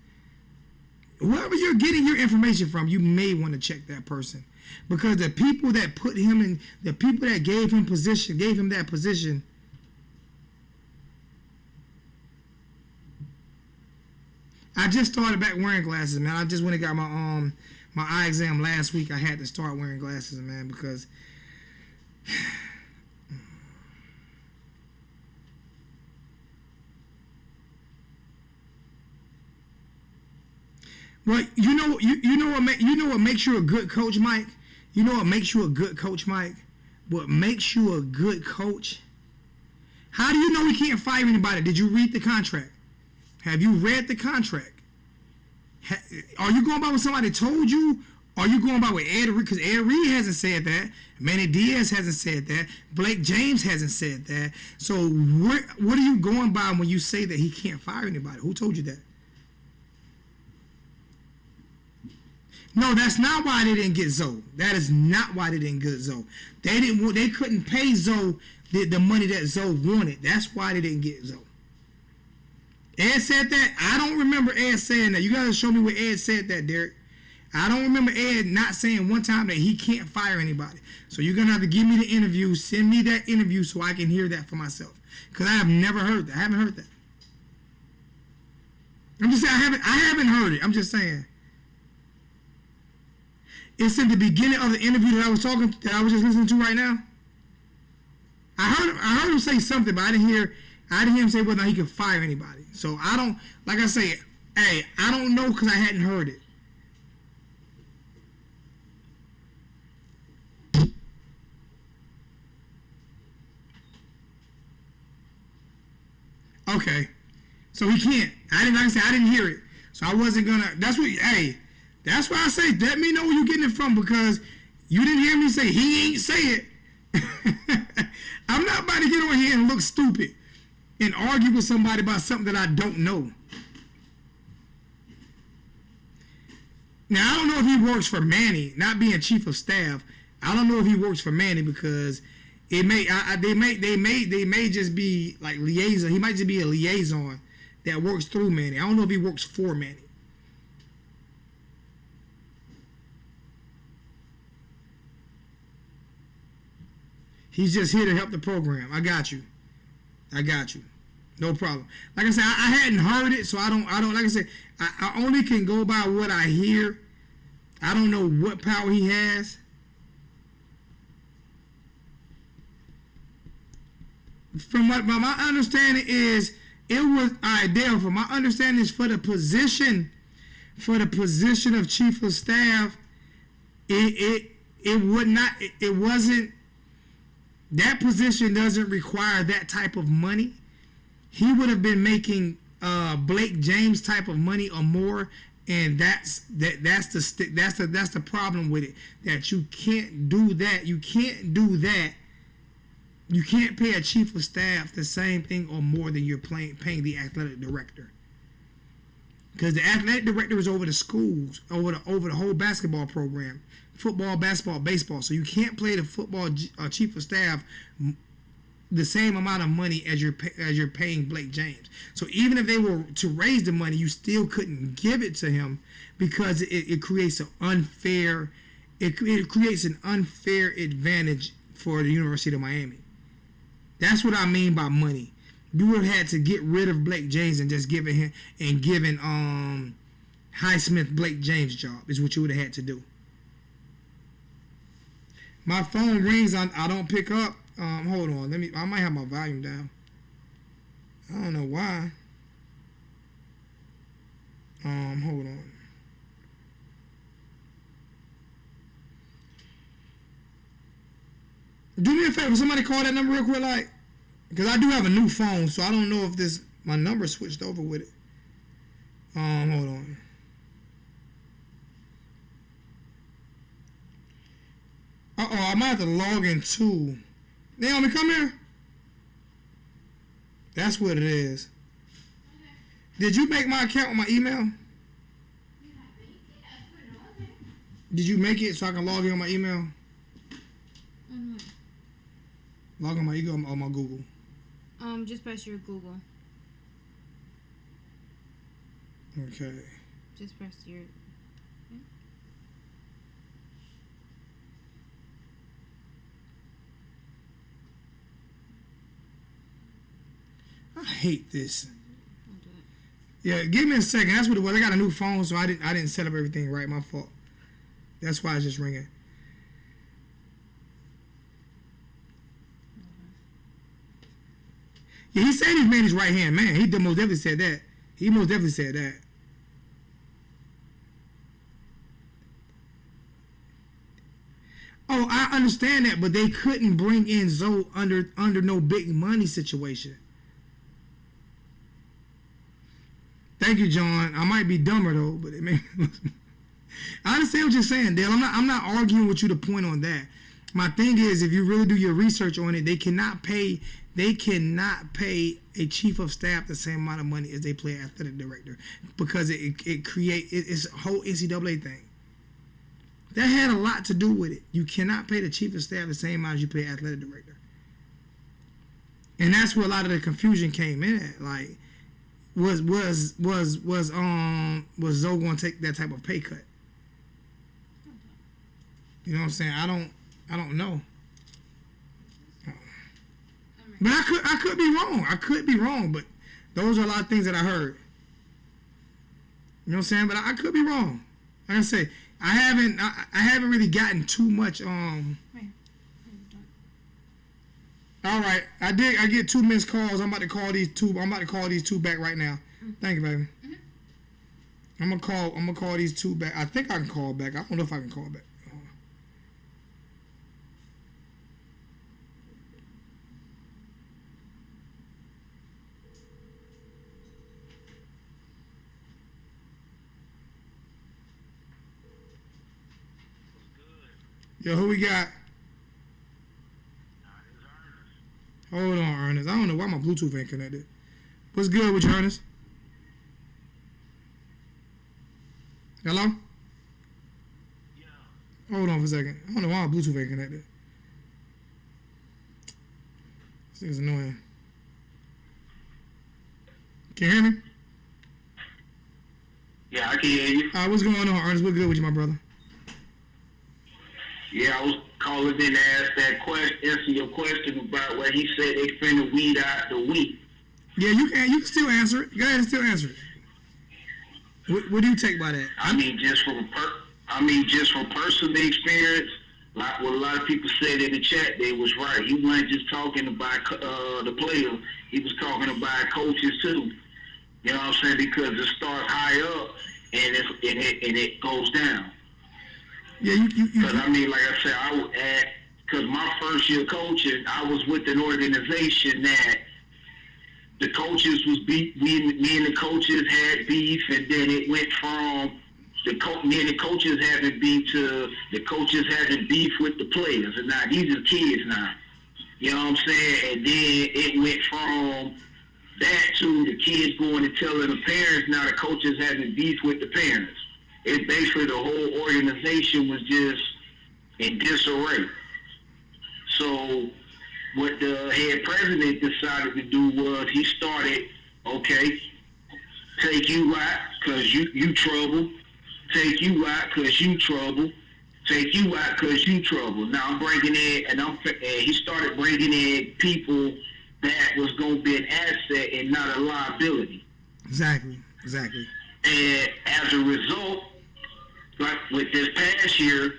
Whoever you're getting your information from, you may want to check that person. because the people that put him in, the people that gave him that position. I just started back wearing glasses, man. I just went and got my eye exam last week. I had to start wearing glasses, man, because well, you know what makes you a good coach, Mike? You know what makes you a good coach, Mike? What makes you a good coach? How do you know he can't fire anybody? Did you read the contract? Have you read the contract? Are you going by what somebody told you? Are you going by what Ed Reed? Because Ed Reed hasn't said that. Manny Diaz hasn't said that. Blake James hasn't said that. So what are you going by when you say that he can't fire anybody? Who told you that? No, that's not why they didn't get Zoe. That is not why they didn't get Zoe. They couldn't pay Zoe the money that Zoe wanted. That's why they didn't get Zoe. Ed said that. I don't remember Ed saying that. You gotta show me where Ed said that, Derek. I don't remember Ed not saying one time that he can't fire anybody. So you're gonna have to give me the interview, send me that interview so I can hear that for myself. Because I have never heard that. I haven't heard that. I'm just saying I haven't heard it. I'm just saying. It's in the beginning of the interview that I was just listening to right now. I heard him say something, but I didn't hear him say whether he could fire anybody. So I don't, like I say, hey, I don't know because I hadn't heard it. Okay, so he can't. Like I said, I didn't hear it, so I wasn't gonna. That's why I say, let me know where you're getting it from, because you didn't hear me say he ain't say it. I'm not about to get on here and look stupid and argue with somebody about something that I don't know. Now, I don't know if he works for Manny, not being chief of staff. I don't know if he works for Manny, because they may just be like liaison. He might just be a liaison that works through Manny. I don't know if he works for Manny. He's just here to help the program. I got you. No problem. Like I said, I hadn't heard it, so I don't. Like I said, I only can go by what I hear. I don't know what power he has. From what my understanding is, it was Dale. From my understanding is for the position of chief of staff, it would not. It wasn't. That position doesn't require that type of money. He would have been making Blake James type of money or more, and that's the problem with it. That you can't do that. You can't do that. You can't pay a chief of staff the same thing or more than you're paying the athletic director. Because the athletic director is over the schools, over the whole basketball program. Football, basketball, baseball. So you can't play the football chief of staff the same amount of money as you're paying Blake James. So even if they were to raise the money, you still couldn't give it to him, because it creates an unfair advantage for the University of Miami. That's what I mean by money. You would have had to get rid of Blake James and just giving Highsmith Blake James' job is what you would have had to do. My phone rings. I don't pick up. Hold on. I might have my volume down. I don't know why. Hold on. Do me a favor. Somebody call that number real quick, like, because I do have a new phone, so I don't know if my number switched over with it. Hold on. I might have to log in too. Naomi, come here. That's what it is. Did you make my account with my email? Did you make it so I can log in on my email? Log on my email on my Google. Just press your Google. Okay. Just press your. hate this. I'll do it. Yeah, give me a second. That's what it was. I got a new phone, so I didn't set up everything right. My fault. That's why it's just ringing. Yeah, he said he's made his right hand man. He most definitely said that. He most definitely said that. Oh, I understand that, but they couldn't bring in Zoe under no big money situation. Thank you, John. I might be dumber though, but it may. I understand what you're saying, Dale. I'm not arguing with you to point on that. My thing is, if you really do your research on it, they cannot pay a chief of staff the same amount of money as they pay an athletic director, because it's a whole NCAA thing. That had a lot to do with it. You cannot pay the chief of staff the same amount as you pay athletic director. And that's where a lot of the confusion came in at. Like, was Zoe going to take that type of pay cut? You know what I'm saying? I don't know. But I could be wrong. I could be wrong, but those are a lot of things that I heard. You know what I'm saying? But I could be wrong. Like I say, I haven't really gotten too much All right, I get 2 missed calls. I'm about to call these two back right now. Thank you, baby. I'm gonna call these two back. I think I can call back. I don't know if I can call back. Yo, who we got? Hold on, Ernest. I don't know why my Bluetooth ain't connected. What's good with you, Ernest? Hello? Yeah. Hold on for a second. I don't know why my Bluetooth ain't connected. This thing's annoying. Can you hear me? Yeah, I can hear you. What's going on, Ernest? What's good with you, my brother? Yeah, I was calling in to ask that question, answer your question about where he said they finna weed out the wheat. Yeah, you can still answer it. Go ahead and still answer it. What do you take by that? I mean, just from personal experience, like what a lot of people said in the chat, they was right. He wasn't just talking about the players; he was talking about coaches too. You know what I'm saying? Because it starts high up and it goes down. Yeah, you. Because I mean, like I said, because my first year coaching, I was with an organization that the coaches was me and the coaches had beef, and then it went from me and the coaches having beef to the coaches having beef with the players, and now these are kids now. You know what I'm saying? And then it went from that to the kids going and telling the parents. Now the coaches having beef with the parents. It basically the whole organization was just in disarray. So what the head president decided to do was he started, okay, take you out because you trouble. Take you out because you trouble. Take you out because you trouble. Now I'm bringing in, and he started bringing in people that was going to be an asset and not a liability. Exactly. And as a result, like with this past year,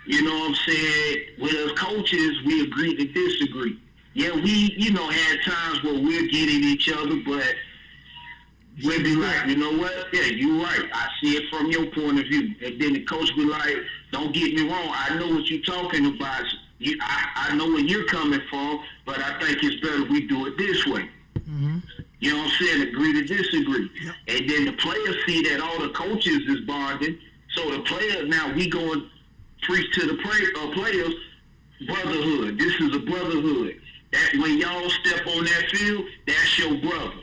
you know what I'm saying, with us coaches, we agreed to disagree. Yeah, we, had times where we're getting each other, but we'll be like, you know what? Yeah, you're right. I see it from your point of view. And then the coach be like, don't get me wrong. I know what you're talking about. I know where you're coming from, but I think it's better we do it this way. Mm-hmm. You know what I'm saying? Agree to disagree. Yep. And then the players see that all the coaches is bonding. So the players, now we go and preach to the players, brotherhood. This is a brotherhood. That when y'all step on that field, that's your brother.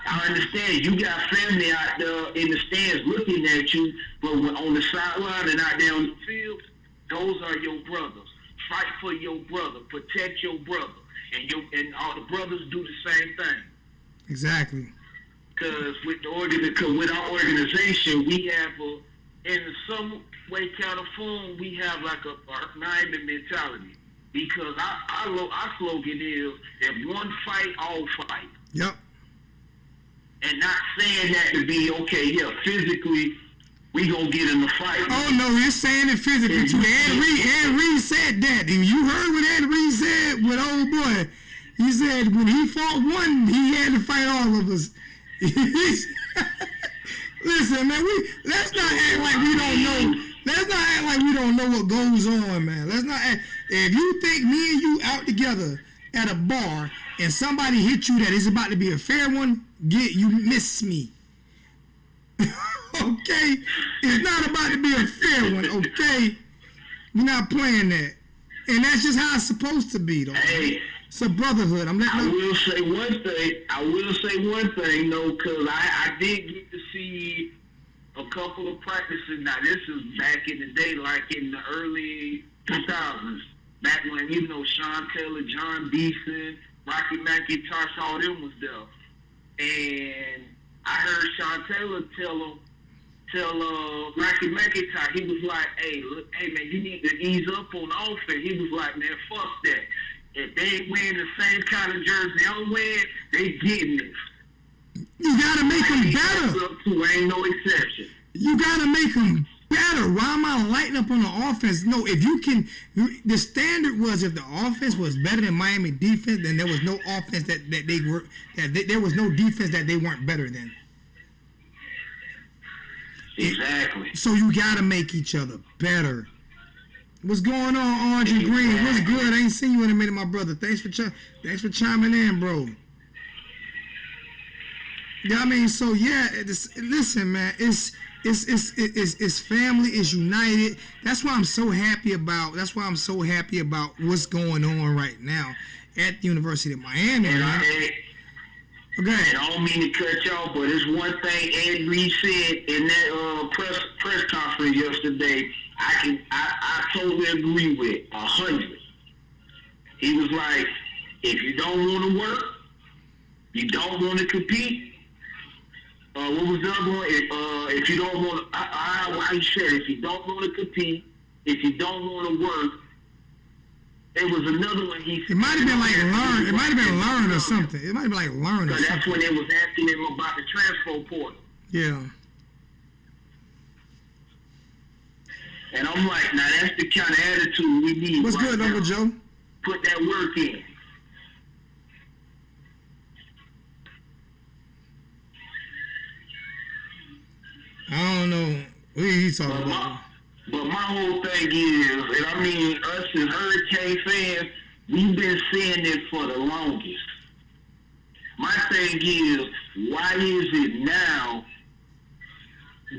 I understand you got family out there in the stands looking at you, but when on the sideline and out there on the field, those are your brothers. Fight for your brother. Protect your brother. And all the brothers do the same thing. Exactly. Because with our organization, we have in some way, kind of form, we have like a Miami mentality. Because our slogan is, if one fight, all fight. Yep. And not saying that to be, okay, yeah, physically, we gonna get in the fight. Oh no, he's saying it physically too. Ed Reed said that. You heard what Ed Reed said with old boy. He said when he fought one, he had to fight all of us. Listen, man, let's not act like we don't know. Let's not act like we don't know what goes on, man. Let's not act. If you think me and you out together at a bar and somebody hit you that is about to be a fair one, you miss me. Okay? It's not about to be a fair one, okay? We're not playing that. And that's just how it's supposed to be, though. Hey, it's a brotherhood. I will say one thing, though, because I did get to see a couple of practices. Now, this is back in the day, like in the early 2000s. Back when, Sean Taylor, John Beeson, Rocky McIntosh, all them was there. And I heard Sean Taylor tell Rocky McIntosh, he was like, hey, man, you need to ease up on offense. He was like, man, fuck that. If they ain't wearing the same kind of jersey I'm wearing, they getting this. You got to make them better. Ain't no exception. You got to make them better. Why am I lighting up on the offense? No, if you can, the standard was if the offense was better than Miami defense, then there was no offense there was no defense that they weren't better than. Exactly. So you got to make each other better. What's going on, Orange and Green? What's good? I ain't seen you in a minute, my brother. Thanks for chiming in, bro. Yeah, I mean, so yeah. Listen, man, it's family. It's united. That's why I'm so happy about. That's why I'm so happy about what's going on right now at the University of Miami. And man. Okay. And I don't mean to cut y'all, but it's one thing Ed Reed said in that press conference yesterday. I totally agree with 100. He was like, if you don't want to work, you don't want to compete. What was the other one? If you don't want to, how he said, if you don't want to compete, if you don't want to work. There was another one he said. It might have been like learn. It might have been learn or something. It might have been like learn or something. That's when they was asking him about the transfer portal. Yeah. And I'm like, now that's the kind of attitude we need. What's good, Uncle Joe? Put that work in. I don't know. What are you talking about? But my whole thing is, and I mean, us as Hurricane fans, we've been saying it for the longest. My thing is, why is it now,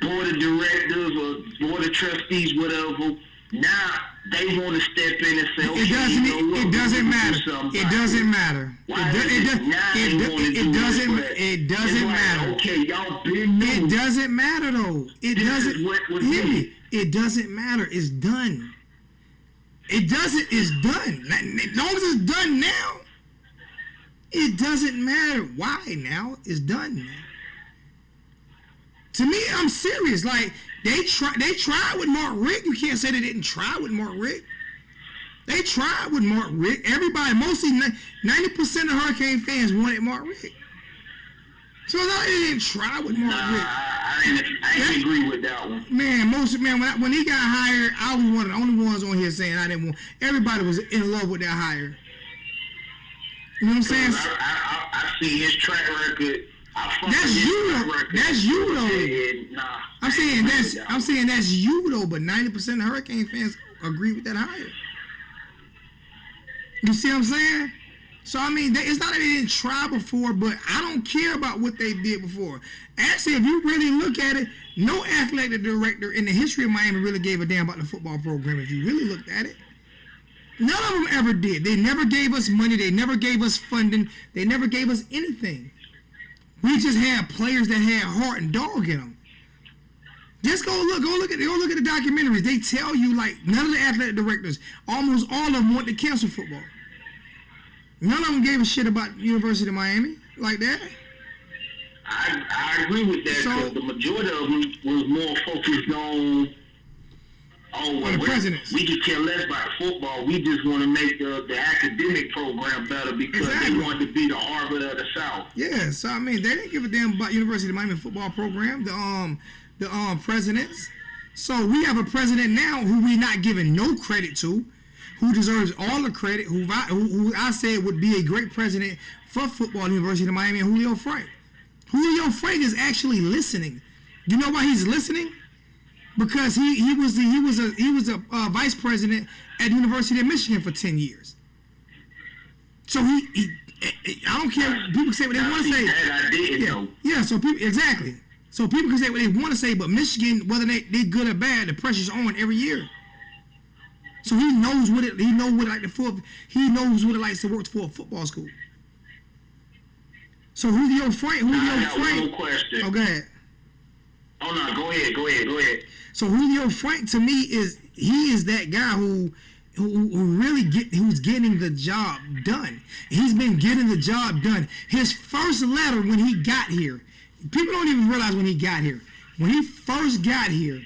board of directors or board of trustees, whatever, now they want to step in and say, okay, it doesn't matter. It doesn't matter. It doesn't matter. Okay, y'all been new. It doesn't matter though. It doesn't. Hear me. It doesn't matter. It's done. It doesn't. It's done. As long as it's done now, it doesn't matter. Why now? It's done now. To me, I'm serious. Like they tried with Mark Richt. You can't say they didn't try with Mark Richt. They tried with Mark Richt. Everybody, mostly 90% of Hurricane fans wanted Mark Richt. So it's not like they didn't try with Mark Richt. I didn't agree with that one. Man, when he got hired, I was one of the only ones on here saying I didn't want. Everybody was in love with that hire. You know what I'm saying? I see his track record. That's you though. Nah, I'm saying that's you though. But 90% of Hurricane fans agree with that hire. You see what I'm saying? So I mean, it's not that they didn't try before, but I don't care about what they did before. Actually, if you really look at it, no athletic director in the history of Miami really gave a damn about the football program. If you really looked at it, none of them ever did. They never gave us money. They never gave us funding. They never gave us anything. We just had players that had heart and dog in them. Just go look at the documentaries. They tell you like none of the athletic directors, almost all of them want to cancel football. None of them gave a shit about University of Miami like that. I agree with that because the majority of them was more focused on Oh, Or the presidents. we could care less about football. We just want to make the academic program better because Exactly. they want to be the Harvard of the South. Yeah, so I mean, they didn't give a damn about University of Miami football program. The presidents. So we have a president now who we not giving no credit to, who deserves all the credit. Who I said would be a great president for football at the University of Miami, and Julio Frank. Julio Frank is actually listening. You know why he's listening? Because he was a vice president at the University of Michigan for 10 years. So he I don't care. People say what they want to say. That I didn't know. Yeah. So people exactly. So people can say what they want to say, but Michigan, whether they good or bad, the pressure's on every year. So he knows what it likes to work for a football school. So Julio Frank. I got one more question. Oh, go ahead. Oh no, go ahead. So Julio Frank to me is that guy who's getting the job done. He's been getting the job done. His first letter when he got here, people don't even realize when he got here. When he first got here,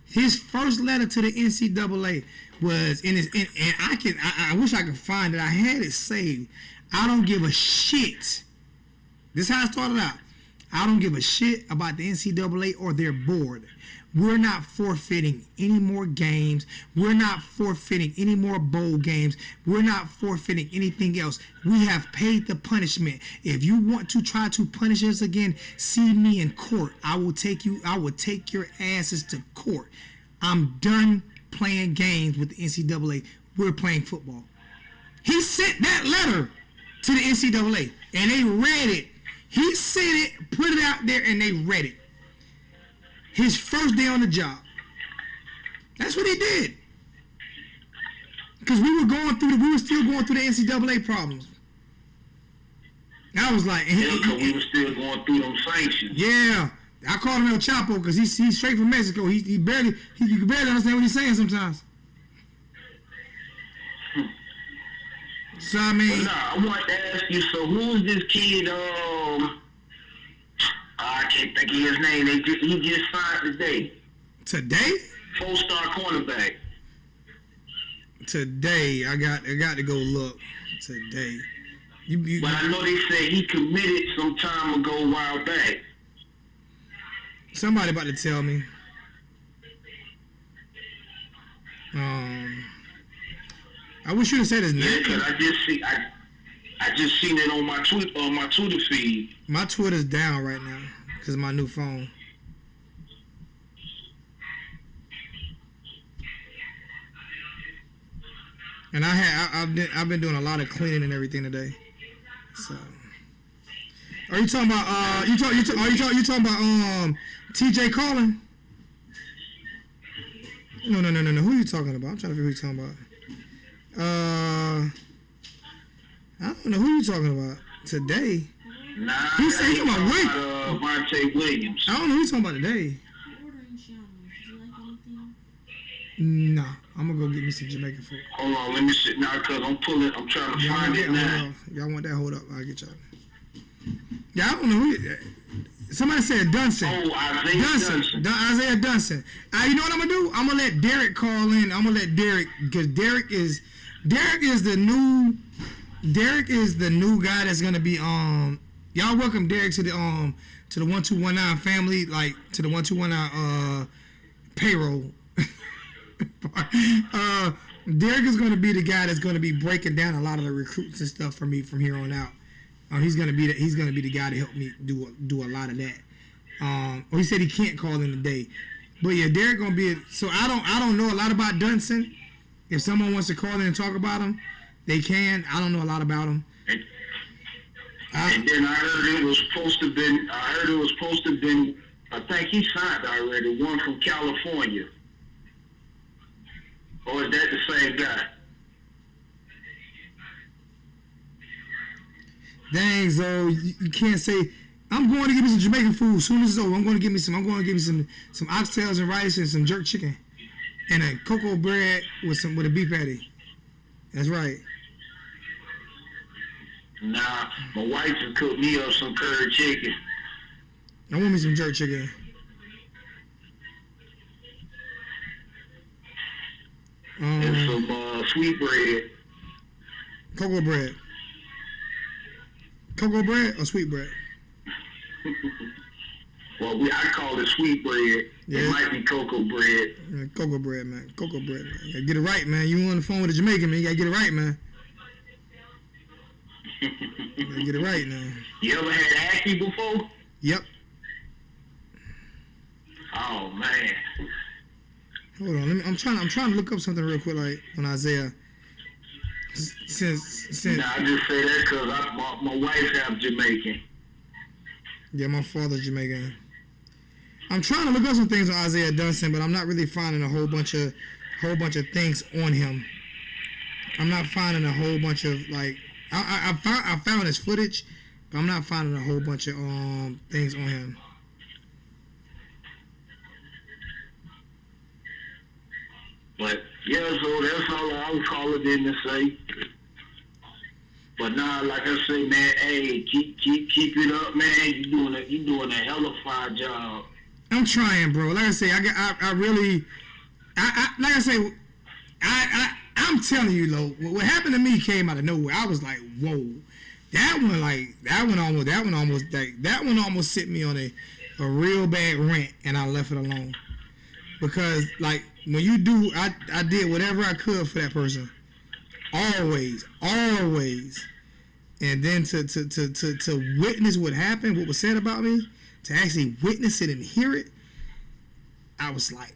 his first letter to the NCAA was I wish I could find it. I had it saved. I don't give a shit. This is how it started out. I don't give a shit about the NCAA or their board. We're not forfeiting any more games. We're not forfeiting any more bowl games. We're not forfeiting anything else. We have paid the punishment. If you want to try to punish us again, see me in court. I will take your asses to court. I'm done playing games with the NCAA. We're playing football. He sent that letter to the NCAA, and they read it. He sent it, put it out there, and they read it. His first day on the job. That's what he did. Because we were still going through the NCAA problems. I was like, because we were still going through them sanctions. Yeah. I called him El Chapo because he's straight from Mexico. You can barely understand what he's saying sometimes. So I mean, I want to ask you. So who's this kid? I can't think of his name. He just signed today. Today? 4-star cornerback. Today, I got to go look. Today, But I know they said he committed some time ago, a while back. Somebody about to tell me. I wish you'd have said his name. Yeah, because I just seen it on my Twitter feed. My Twitter's down right now because of my new phone. And I've been doing a lot of cleaning and everything today. So, are you talking about you talking about TJ Carlin? No. Who are you talking about? I'm trying to figure who you're talking about. I don't know who you talking about today. Nah, He said he talking about Williams. Vontae Williams. I don't know who you talking about today. I'm ordering Xiaomi. Would you like anything? Nah, I'm gonna go get me some Jamaican food. Hold on, let me sit now because I'm trying to Y'all find want it that? now. Y'all want that? Hold up, I'll get y'all. Yeah, I don't know who. Somebody said Dunson. Oh, Isaiah Dunson. Isaiah Dunson. You know what I'm gonna do? I'm gonna let Derek call in. I'm gonna let Derek because Derek is the new guy that's gonna be y'all welcome Derek to the 1219 family, like to the 1219 payroll. Derek is gonna be the guy that's gonna be breaking down a lot of the recruits and stuff for me from here on out. He's gonna be the guy to help me do a lot of that. He said he can't call in today, but yeah, Derek gonna be. So I don't know a lot about Dunson. If someone wants to call in and talk about him, they can. I don't know a lot about him. And then I heard it was supposed to have been. I think he signed already. One from California. Or is that the same guy? Dang, so you can't say. I'm going to get me some Jamaican food as soon as it's over. I'm going to get me some oxtails and rice and some jerk chicken and a cocoa bread with a beef patty. That's right. Nah, my wife just cooked me up some curry chicken. I want me some jerk chicken. and some sweet bread. Cocoa bread. Cocoa bread or sweet bread? Well, I call it sweet bread. Yeah. It might be cocoa bread. Cocoa bread, man. Cocoa bread, man. You gotta get it right, man. You on the phone with a Jamaican, man. You gotta get it right, man. You gotta get it right now. You ever had ackee before? Yep. Oh man. Hold on. I'm trying to look up something real quick, like on Isaiah. Since Nah, I just say that because my wife half Jamaican. yeah, my father's Jamaican. I'm trying to look up some things on Isaiah Dunson, but I'm not really finding a whole bunch of things on him. I'm not finding a whole bunch of like I found his footage, but I'm not finding a whole bunch of things on him. But yeah, so that's all I was calling in to say. But nah, like I say, man, hey, keep it up, man. You doing a hell of a fine job. I'm trying, bro. Like I say, I really, like I say, I'm telling you, though, what happened to me came out of nowhere. I was like, whoa, that one almost sent me on a real bad rant, and I left it alone. Because like when you do, I did whatever I could for that person, always, and then to witness what happened, what was said about me, to actually witness it and hear it, I was like,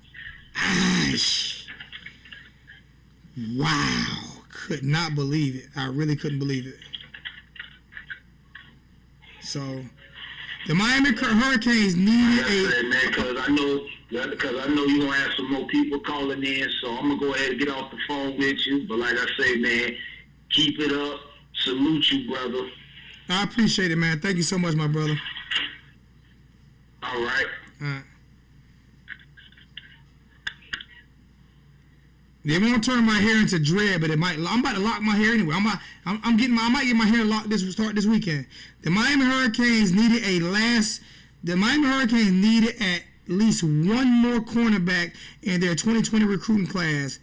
wow, could not believe it. I really couldn't believe it. So, the Miami Hurricanes needed Because I know you're gonna have some more people calling in, so I'm gonna go ahead and get off the phone with you. But like I say, man, keep it up. Salute you, brother. I appreciate it, man. Thank you so much, my brother. All right. All right. They won't turn my hair into dread, but it might. I'm about to lock my hair anyway. I might get my hair locked this weekend. The Miami Hurricanes needed at least one more cornerback in their 2020 recruiting class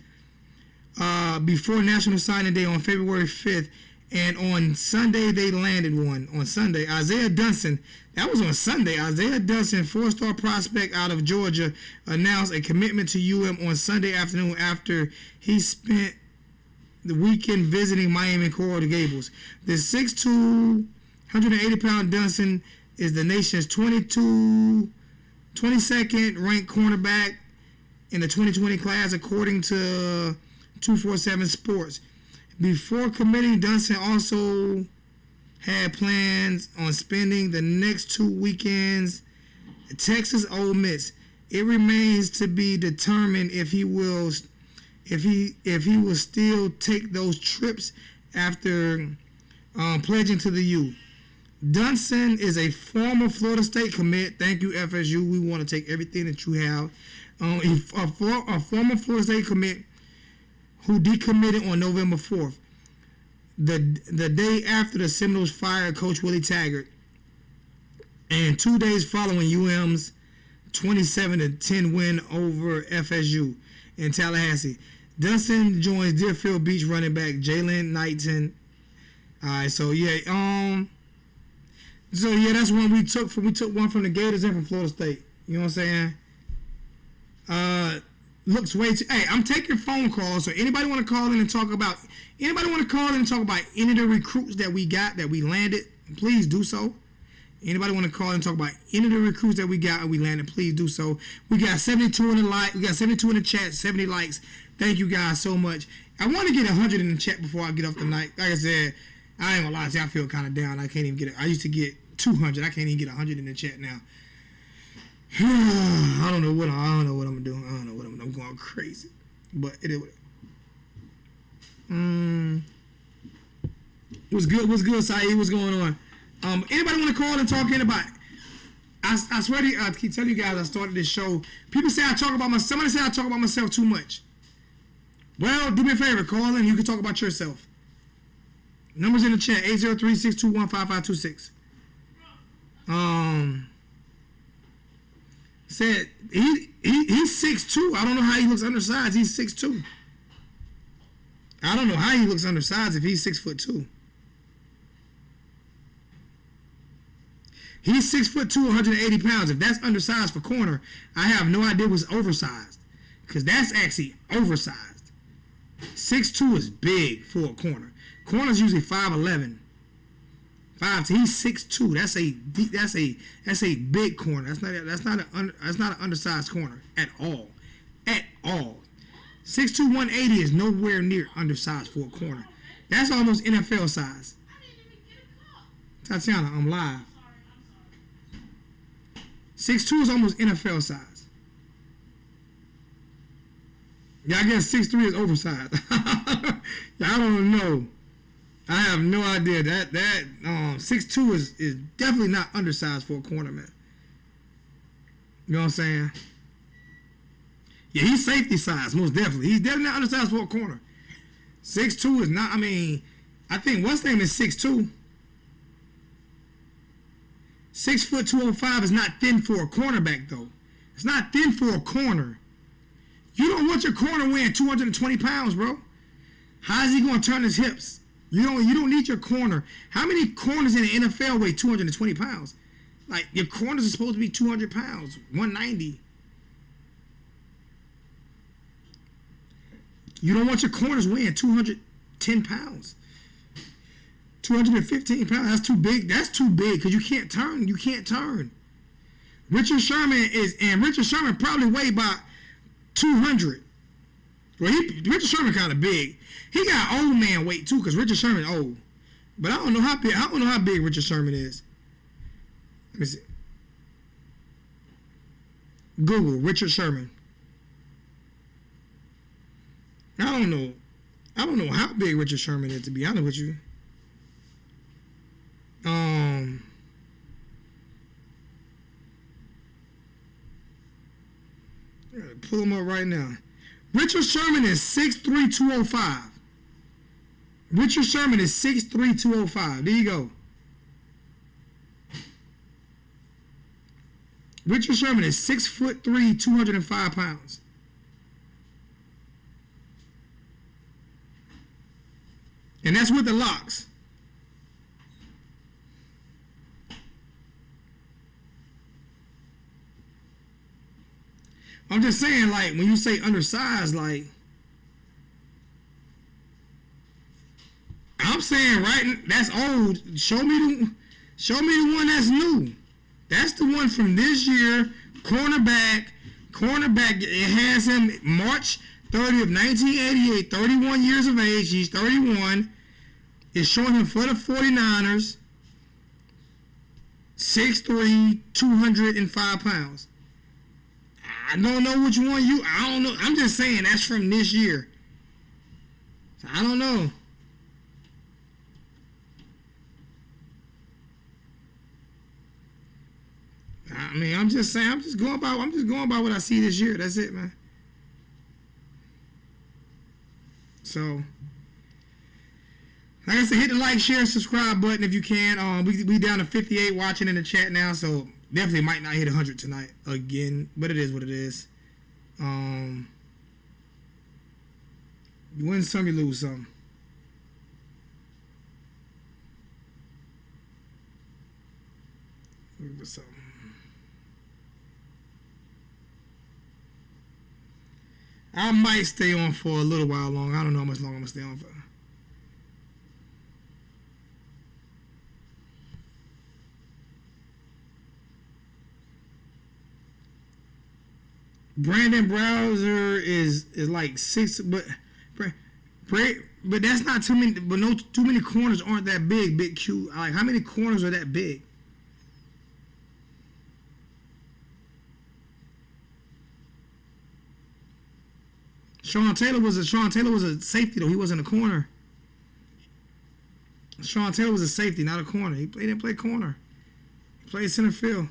before National Signing Day on February 5th, and on Sunday they landed one. On Sunday, Isaiah Dunson. That was on Sunday. Isaiah Dunson, 4-star prospect out of Georgia, announced a commitment to UM on Sunday afternoon after he spent the weekend visiting Miami Coral Gables. The 6'2", 180-pound Dunson is the nation's 22nd ranked cornerback in the 2020 class, according to 247 Sports. Before committing, Dunson also had plans on spending the next 2 weekends at Texas Ole Miss. It remains to be determined if he will still take those trips after pledging to the U. Dunson is a former Florida State commit. Thank you, FSU. We want to take everything that you have. A former Florida State commit who decommitted on November 4th. The day after the Seminoles fired Coach Willie Taggart, and 2 days following UM's 27-10 win over FSU in Tallahassee. Dunson joins Deerfield Beach running back Jalen Knighton. All right, so that's one we took. We took one from the Gators and from Florida State. You know what I'm saying? Looks way too. Hey, I'm taking phone calls. So anybody want to call in and talk about? Anybody want to call in and talk about any of the recruits that we got that we landed? Please do so. Anybody want to call and talk about any of the recruits that we got and we landed? Please do so. We got 72 in the like. We got 72 in the chat. 70 likes. Thank you guys so much. I want to get 100 in the chat before I get off the night. Like I said, I ain't gonna lie to you. I feel kind of down. I can't even get it. I used to get 200. I can't even get 100 in the chat now. I don't know what I'm gonna do. I'm going crazy, but it is. What's good, Saeed? What's going on? Anybody want to call and talk in about? I swear to you, I keep telling you guys, I started this show. People say I talk about myself. Somebody say I talk about myself too much. Well, do me a favor, call in. You can talk about yourself. Numbers in the chat: 803-621-5526. Said he's 6'2". I don't know how he looks undersized. He's 6'2". I don't know how he looks undersized if he's 6'2". He's 6'2", 180 pounds. If that's undersized for corner, I have no idea what's oversized, because that's actually oversized. 6'2" is big for a corner. Corner's usually 5'11". 5. He's 6'2". That's a big corner. That's not an undersized corner at all. At all. 6'2", 180 is nowhere near undersized for a corner. That's almost NFL size. Tatiana, I'm live. 6'2" is almost NFL size. Yeah, I guess 6'3" is oversized. Yeah, I don't know. I have no idea. That 6'2" is definitely not undersized for a corner, man. You know what I'm saying? Yeah, he's safety size, most definitely. He's definitely not undersized for a corner. 6'2" is not, I mean, I think what's name is 6'2". 6', 205 is not thin for a cornerback, though. It's not thin for a corner. You don't want your corner weighing 220 pounds, bro. How is he going to turn his hips? You don't need your corner. How many corners in the NFL weigh 220 pounds? Like, your corners are supposed to be 200 pounds, 190. You don't want your corners weighing 210 pounds. 215 pounds. That's too big. That's too big because you can't turn. You can't turn. Richard Sherman probably weighed about 200. Well, Richard Sherman kind of big. He got old man weight too, because Richard Sherman old. But I don't know how big. I don't know how big Richard Sherman is. Let me see. Google Richard Sherman. I don't know. I don't know how big Richard Sherman is, to be honest with you. Pull him up right now. Richard Sherman is 6'3", 205. Richard Sherman is 6'3", 205. There you go. Richard Sherman is 6'3", 205 pounds. And that's with the locks. I'm just saying, like, when you say undersized, like, I'm saying, right, that's old. Show me the one that's new. That's the one from this year. Cornerback. It has him March 30 of 1988, 31 years of age. He's 31. It's showing him for the 49ers. 6'3", 205 pounds. I don't know which one I don't know. I'm just saying that's from this year. I don't know. I mean, I'm just saying, I'm just going by what I see this year. That's it, man. So, like I said, hit the like, share, subscribe button if you can. We down to 58 watching in the chat now, so definitely might not hit 100 tonight again, but it is what it is. You win some, you lose some. Look at something. I might stay on for a little while longer. I don't know how much longer I'm going to stay on for. Brandon Browser is like 6, but that's not too many. But no, too many corners aren't that big. Big Q. Like, how many corners are that big? Sean Taylor was a safety though. He wasn't a corner. Sean Taylor was a safety, not a corner. He didn't play corner. He played center field.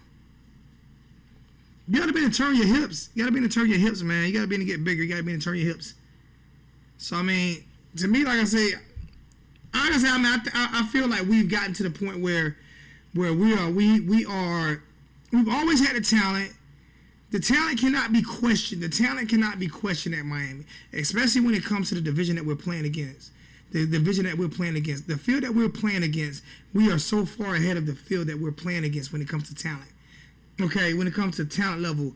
You gotta be able to turn your hips. You gotta be able to turn your hips, man. You gotta be able to get bigger. You gotta be able to turn your hips. So I mean, to me, like I say, honestly, I mean, I feel like we've gotten to the point where we've always had the talent The talent cannot be questioned. The talent cannot be questioned at Miami, especially when it comes to the division that we're playing against. The division that we're playing against. The field that we're playing against, we are so far ahead of the field that we're playing against when it comes to talent. Okay, when it comes to talent level.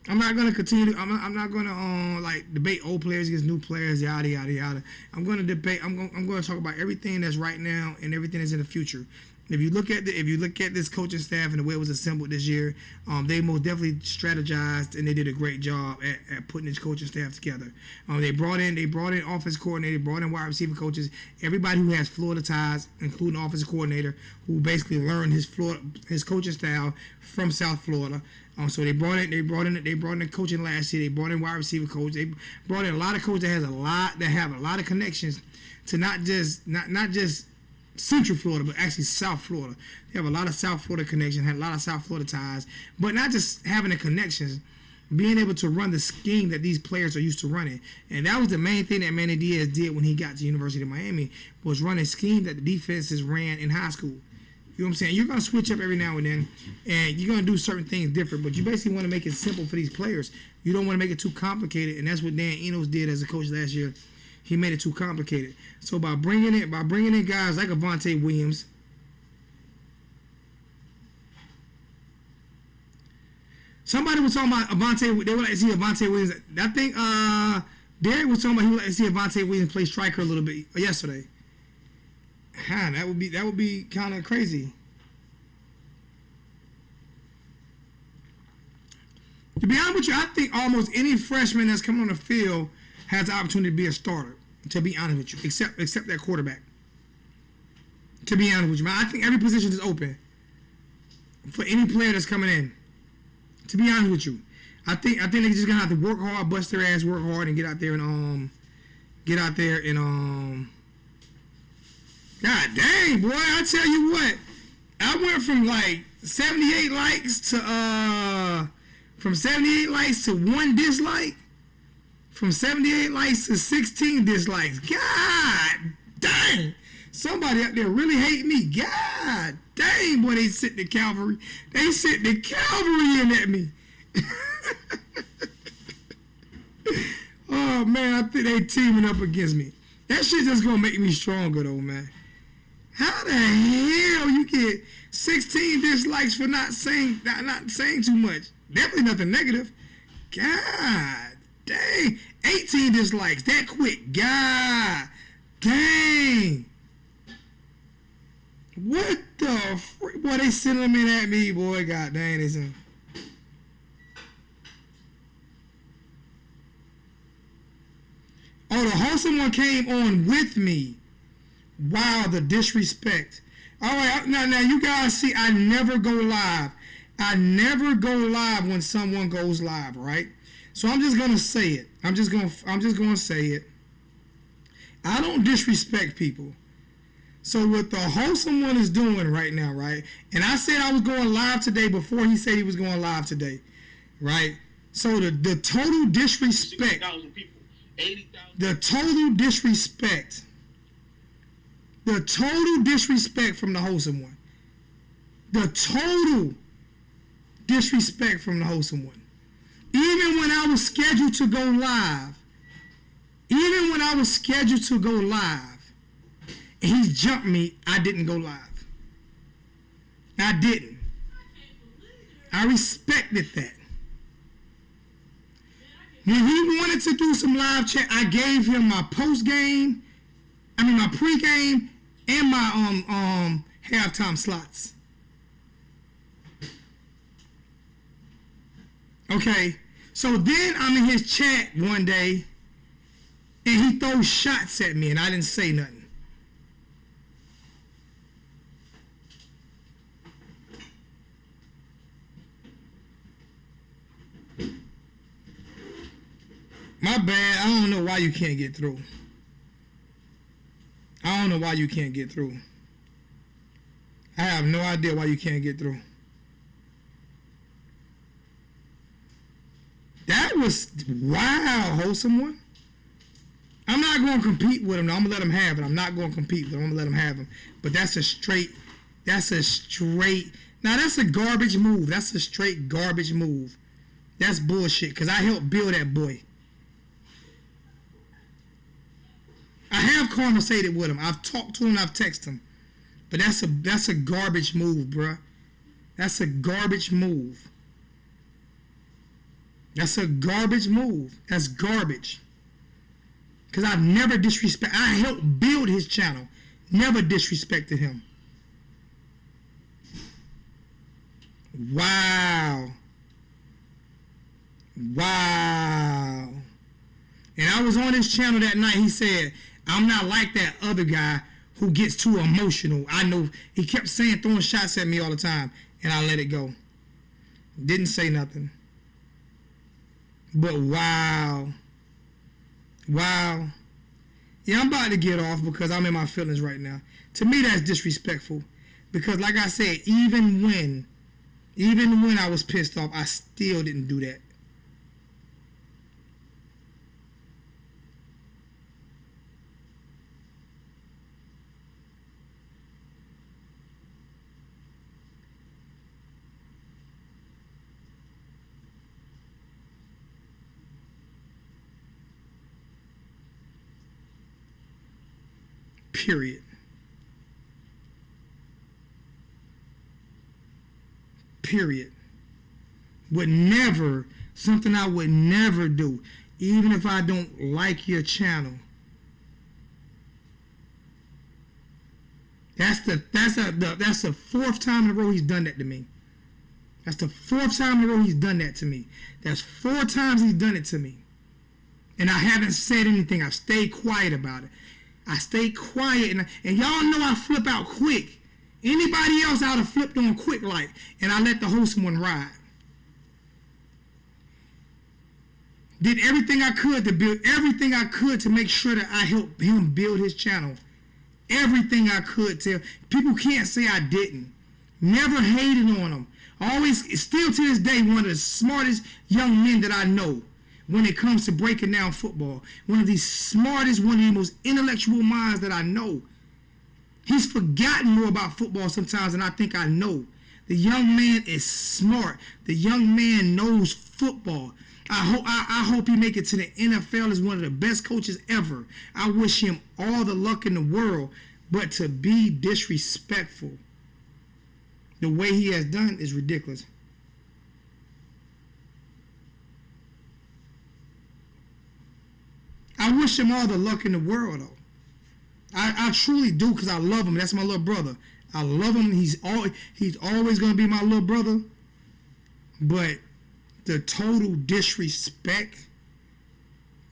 I'm not gonna continue. I'm not gonna like debate old players against new players, yada yada yada. I'm gonna debate. I'm gonna talk about everything that's right now and everything that's in the future. If you look at this coaching staff and the way it was assembled this year, they most definitely strategized and they did a great job at putting this coaching staff together. They brought in offense coordinator, brought in wide receiver coaches, everybody who has Florida ties, including the offensive coordinator, who basically learned his coaching style from South Florida. So they brought in the coaching last year. They brought in wide receiver coach. They brought in a lot of coaches that have a lot of connections to not just Central Florida, but actually South Florida. They have a lot of South Florida connections, had a lot of South Florida ties, but not just having the connections, being able to run the scheme that these players are used to running. And that was the main thing that Manny Diaz did when he got to University of Miami, was run a scheme that the defenses ran in high school. You know what I'm saying? You're going to switch up every now and then, and you're going to do certain things different, but you basically want to make it simple for these players. You don't want to make it too complicated, and that's what Dan Enos did as a coach last year. He made it too complicated. So by bringing in guys like Avonte Williams, somebody was talking about Avonte. They would like to see Avonte Williams. I think Derek was talking about he would like to see Avonte Williams play striker a little bit yesterday. That would be kind of crazy. To be honest with you, I think almost any freshman that's coming on the field has the opportunity to be a starter, to be honest with you, except that quarterback. To be honest with you, man, I think every position is open for any player that's coming in. To be honest with you, I think they're just gonna have to work hard, bust their ass, work hard, and get out there and God dang, boy! I tell you what, I went from like 78 likes to 1 dislike. From 78 likes to 16 dislikes. God dang! Somebody out there really hate me. God dang, boy, they sent the cavalry. They sent the cavalry in at me. Oh, man, I think they teaming up against me. That shit just gonna make me stronger, though, man. How the hell you get 16 dislikes for not saying too much? Definitely nothing negative. God dang. 18 dislikes that quick. God dang. What the freak? Boy, they sending them in at me, boy. God dang, they send. Oh, the wholesome one came on with me. Wow, the disrespect. All right, now you guys see, I never go live. I never go live when someone goes live, right? So I'm just gonna say it. I'm just gonna say it. I don't disrespect people. So what the wholesome one is doing right now, right? And I said I was going live today before he said he was going live today, right? So the total disrespect, the total disrespect from the wholesome one, the total disrespect from the wholesome one. Even when I was scheduled to go live, and he jumped me, I didn't go live. I didn't. I respected that. When he wanted to do some live chat, I gave him my pregame, and my halftime slots. Okay, so then I'm in his chat one day, and he throws shots at me, and I didn't say nothing. My bad. I don't know why you can't get through. I have no idea why you can't get through. That was, wow, wholesome one. I'm not going to compete with him. No, I'm going to let him have it. I'm not going to compete with him. I'm going to let him have him. But now that's a garbage move. That's a straight garbage move. That's bullshit, because I helped build that boy. I have conversated with him. I've talked to him, I've texted him. But that's a garbage move, bruh. That's a garbage move. That's a garbage move. That's garbage. Because I've never disrespected. I helped build his channel. Never disrespected him. Wow. Wow. And I was on his channel that night. He said, I'm not like that other guy who gets too emotional. I know. He kept saying, throwing shots at me all the time. And I let it go. Didn't say nothing. But wow. Wow. Yeah, I'm about to get off because I'm in my feelings right now. To me, that's disrespectful. Because like I said, even when I was pissed off, I still didn't do that. Period. Period. Something I would never do, even if I don't like your channel. That's the fourth time in a row he's done that to me. That's the fourth time in a row he's done that to me. That's 4 times he's done it to me. And I haven't said anything. I've stayed quiet about it. I stay quiet, and y'all know I flip out quick. Anybody else I would have flipped on quick like, and I let the host one ride. Did everything I could to build everything I could to make sure that I helped him build his channel. Everything I could to. People can't say I didn't. Never hated on him. Always, still to this day, one of the smartest young men that I know. When it comes to breaking down football. One of the smartest, one of the most intellectual minds that I know. He's forgotten more about football sometimes than I think I know. The young man is smart. The young man knows football. I hope he make it to the NFL as one of the best coaches ever. I wish him all the luck in the world. But to be disrespectful the way he has done is ridiculous. I wish him all the luck in the world, though. I truly do, because I love him. That's my little brother. I love him. He's always going to be my little brother. But the total disrespect,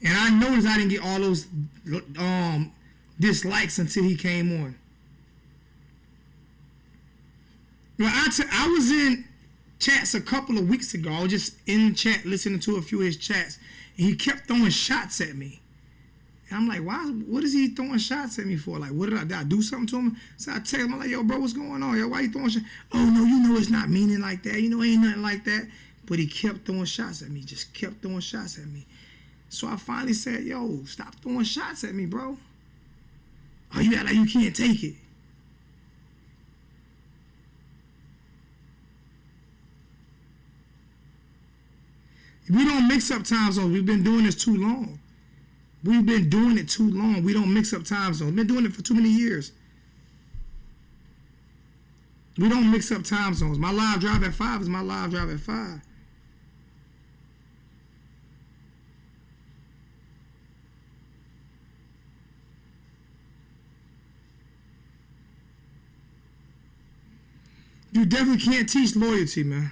and I noticed I didn't get all those dislikes until he came on. Well, I was in chats a couple of weeks ago. I was just in chat listening to a few of his chats, and he kept throwing shots at me. And I'm like, why? What is he throwing shots at me for? Like, what did I do something to him? So I text him, I'm like, yo, bro, what's going on? Yo, why you throwing shots? Oh, no, you know it's not meaning like that. You know, ain't nothing like that. But he kept throwing shots at me, just kept throwing shots at me. So I finally said, yo, stop throwing shots at me, bro. Oh, you act like you can't take it. We don't mix up time zones. We've been doing this too long. We've been doing it too long. We don't mix up time zones. We've been doing it for too many years. We don't mix up time zones. My live drive at 5 is my live drive at 5. You definitely can't teach loyalty, man.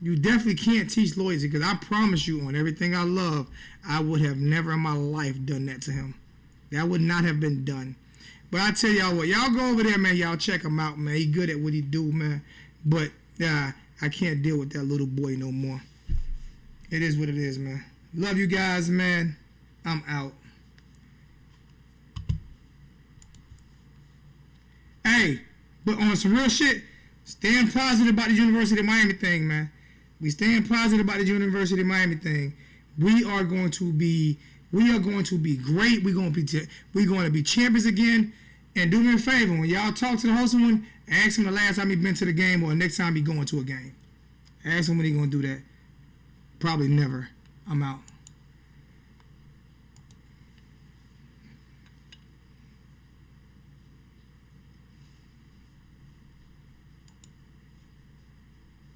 You definitely can't teach loyalty, because I promise you, on everything I love, I would have never in my life done that to him. That would not have been done. But I tell y'all what, y'all go over there, man. Y'all check him out, man. He good at what he do, man. But I can't deal with that little boy no more. It is what it is, man. Love you guys, man. I'm out. Hey, but on some real shit, staying positive about the University of Miami thing, man. We staying positive about the University of Miami thing. We are going to be great. We're going to be champions again. And do me a favor, when y'all talk to the host one, ask him the last time he been to the game or next time he going to a game. Ask him when he gonna do that. probably never. I'm out.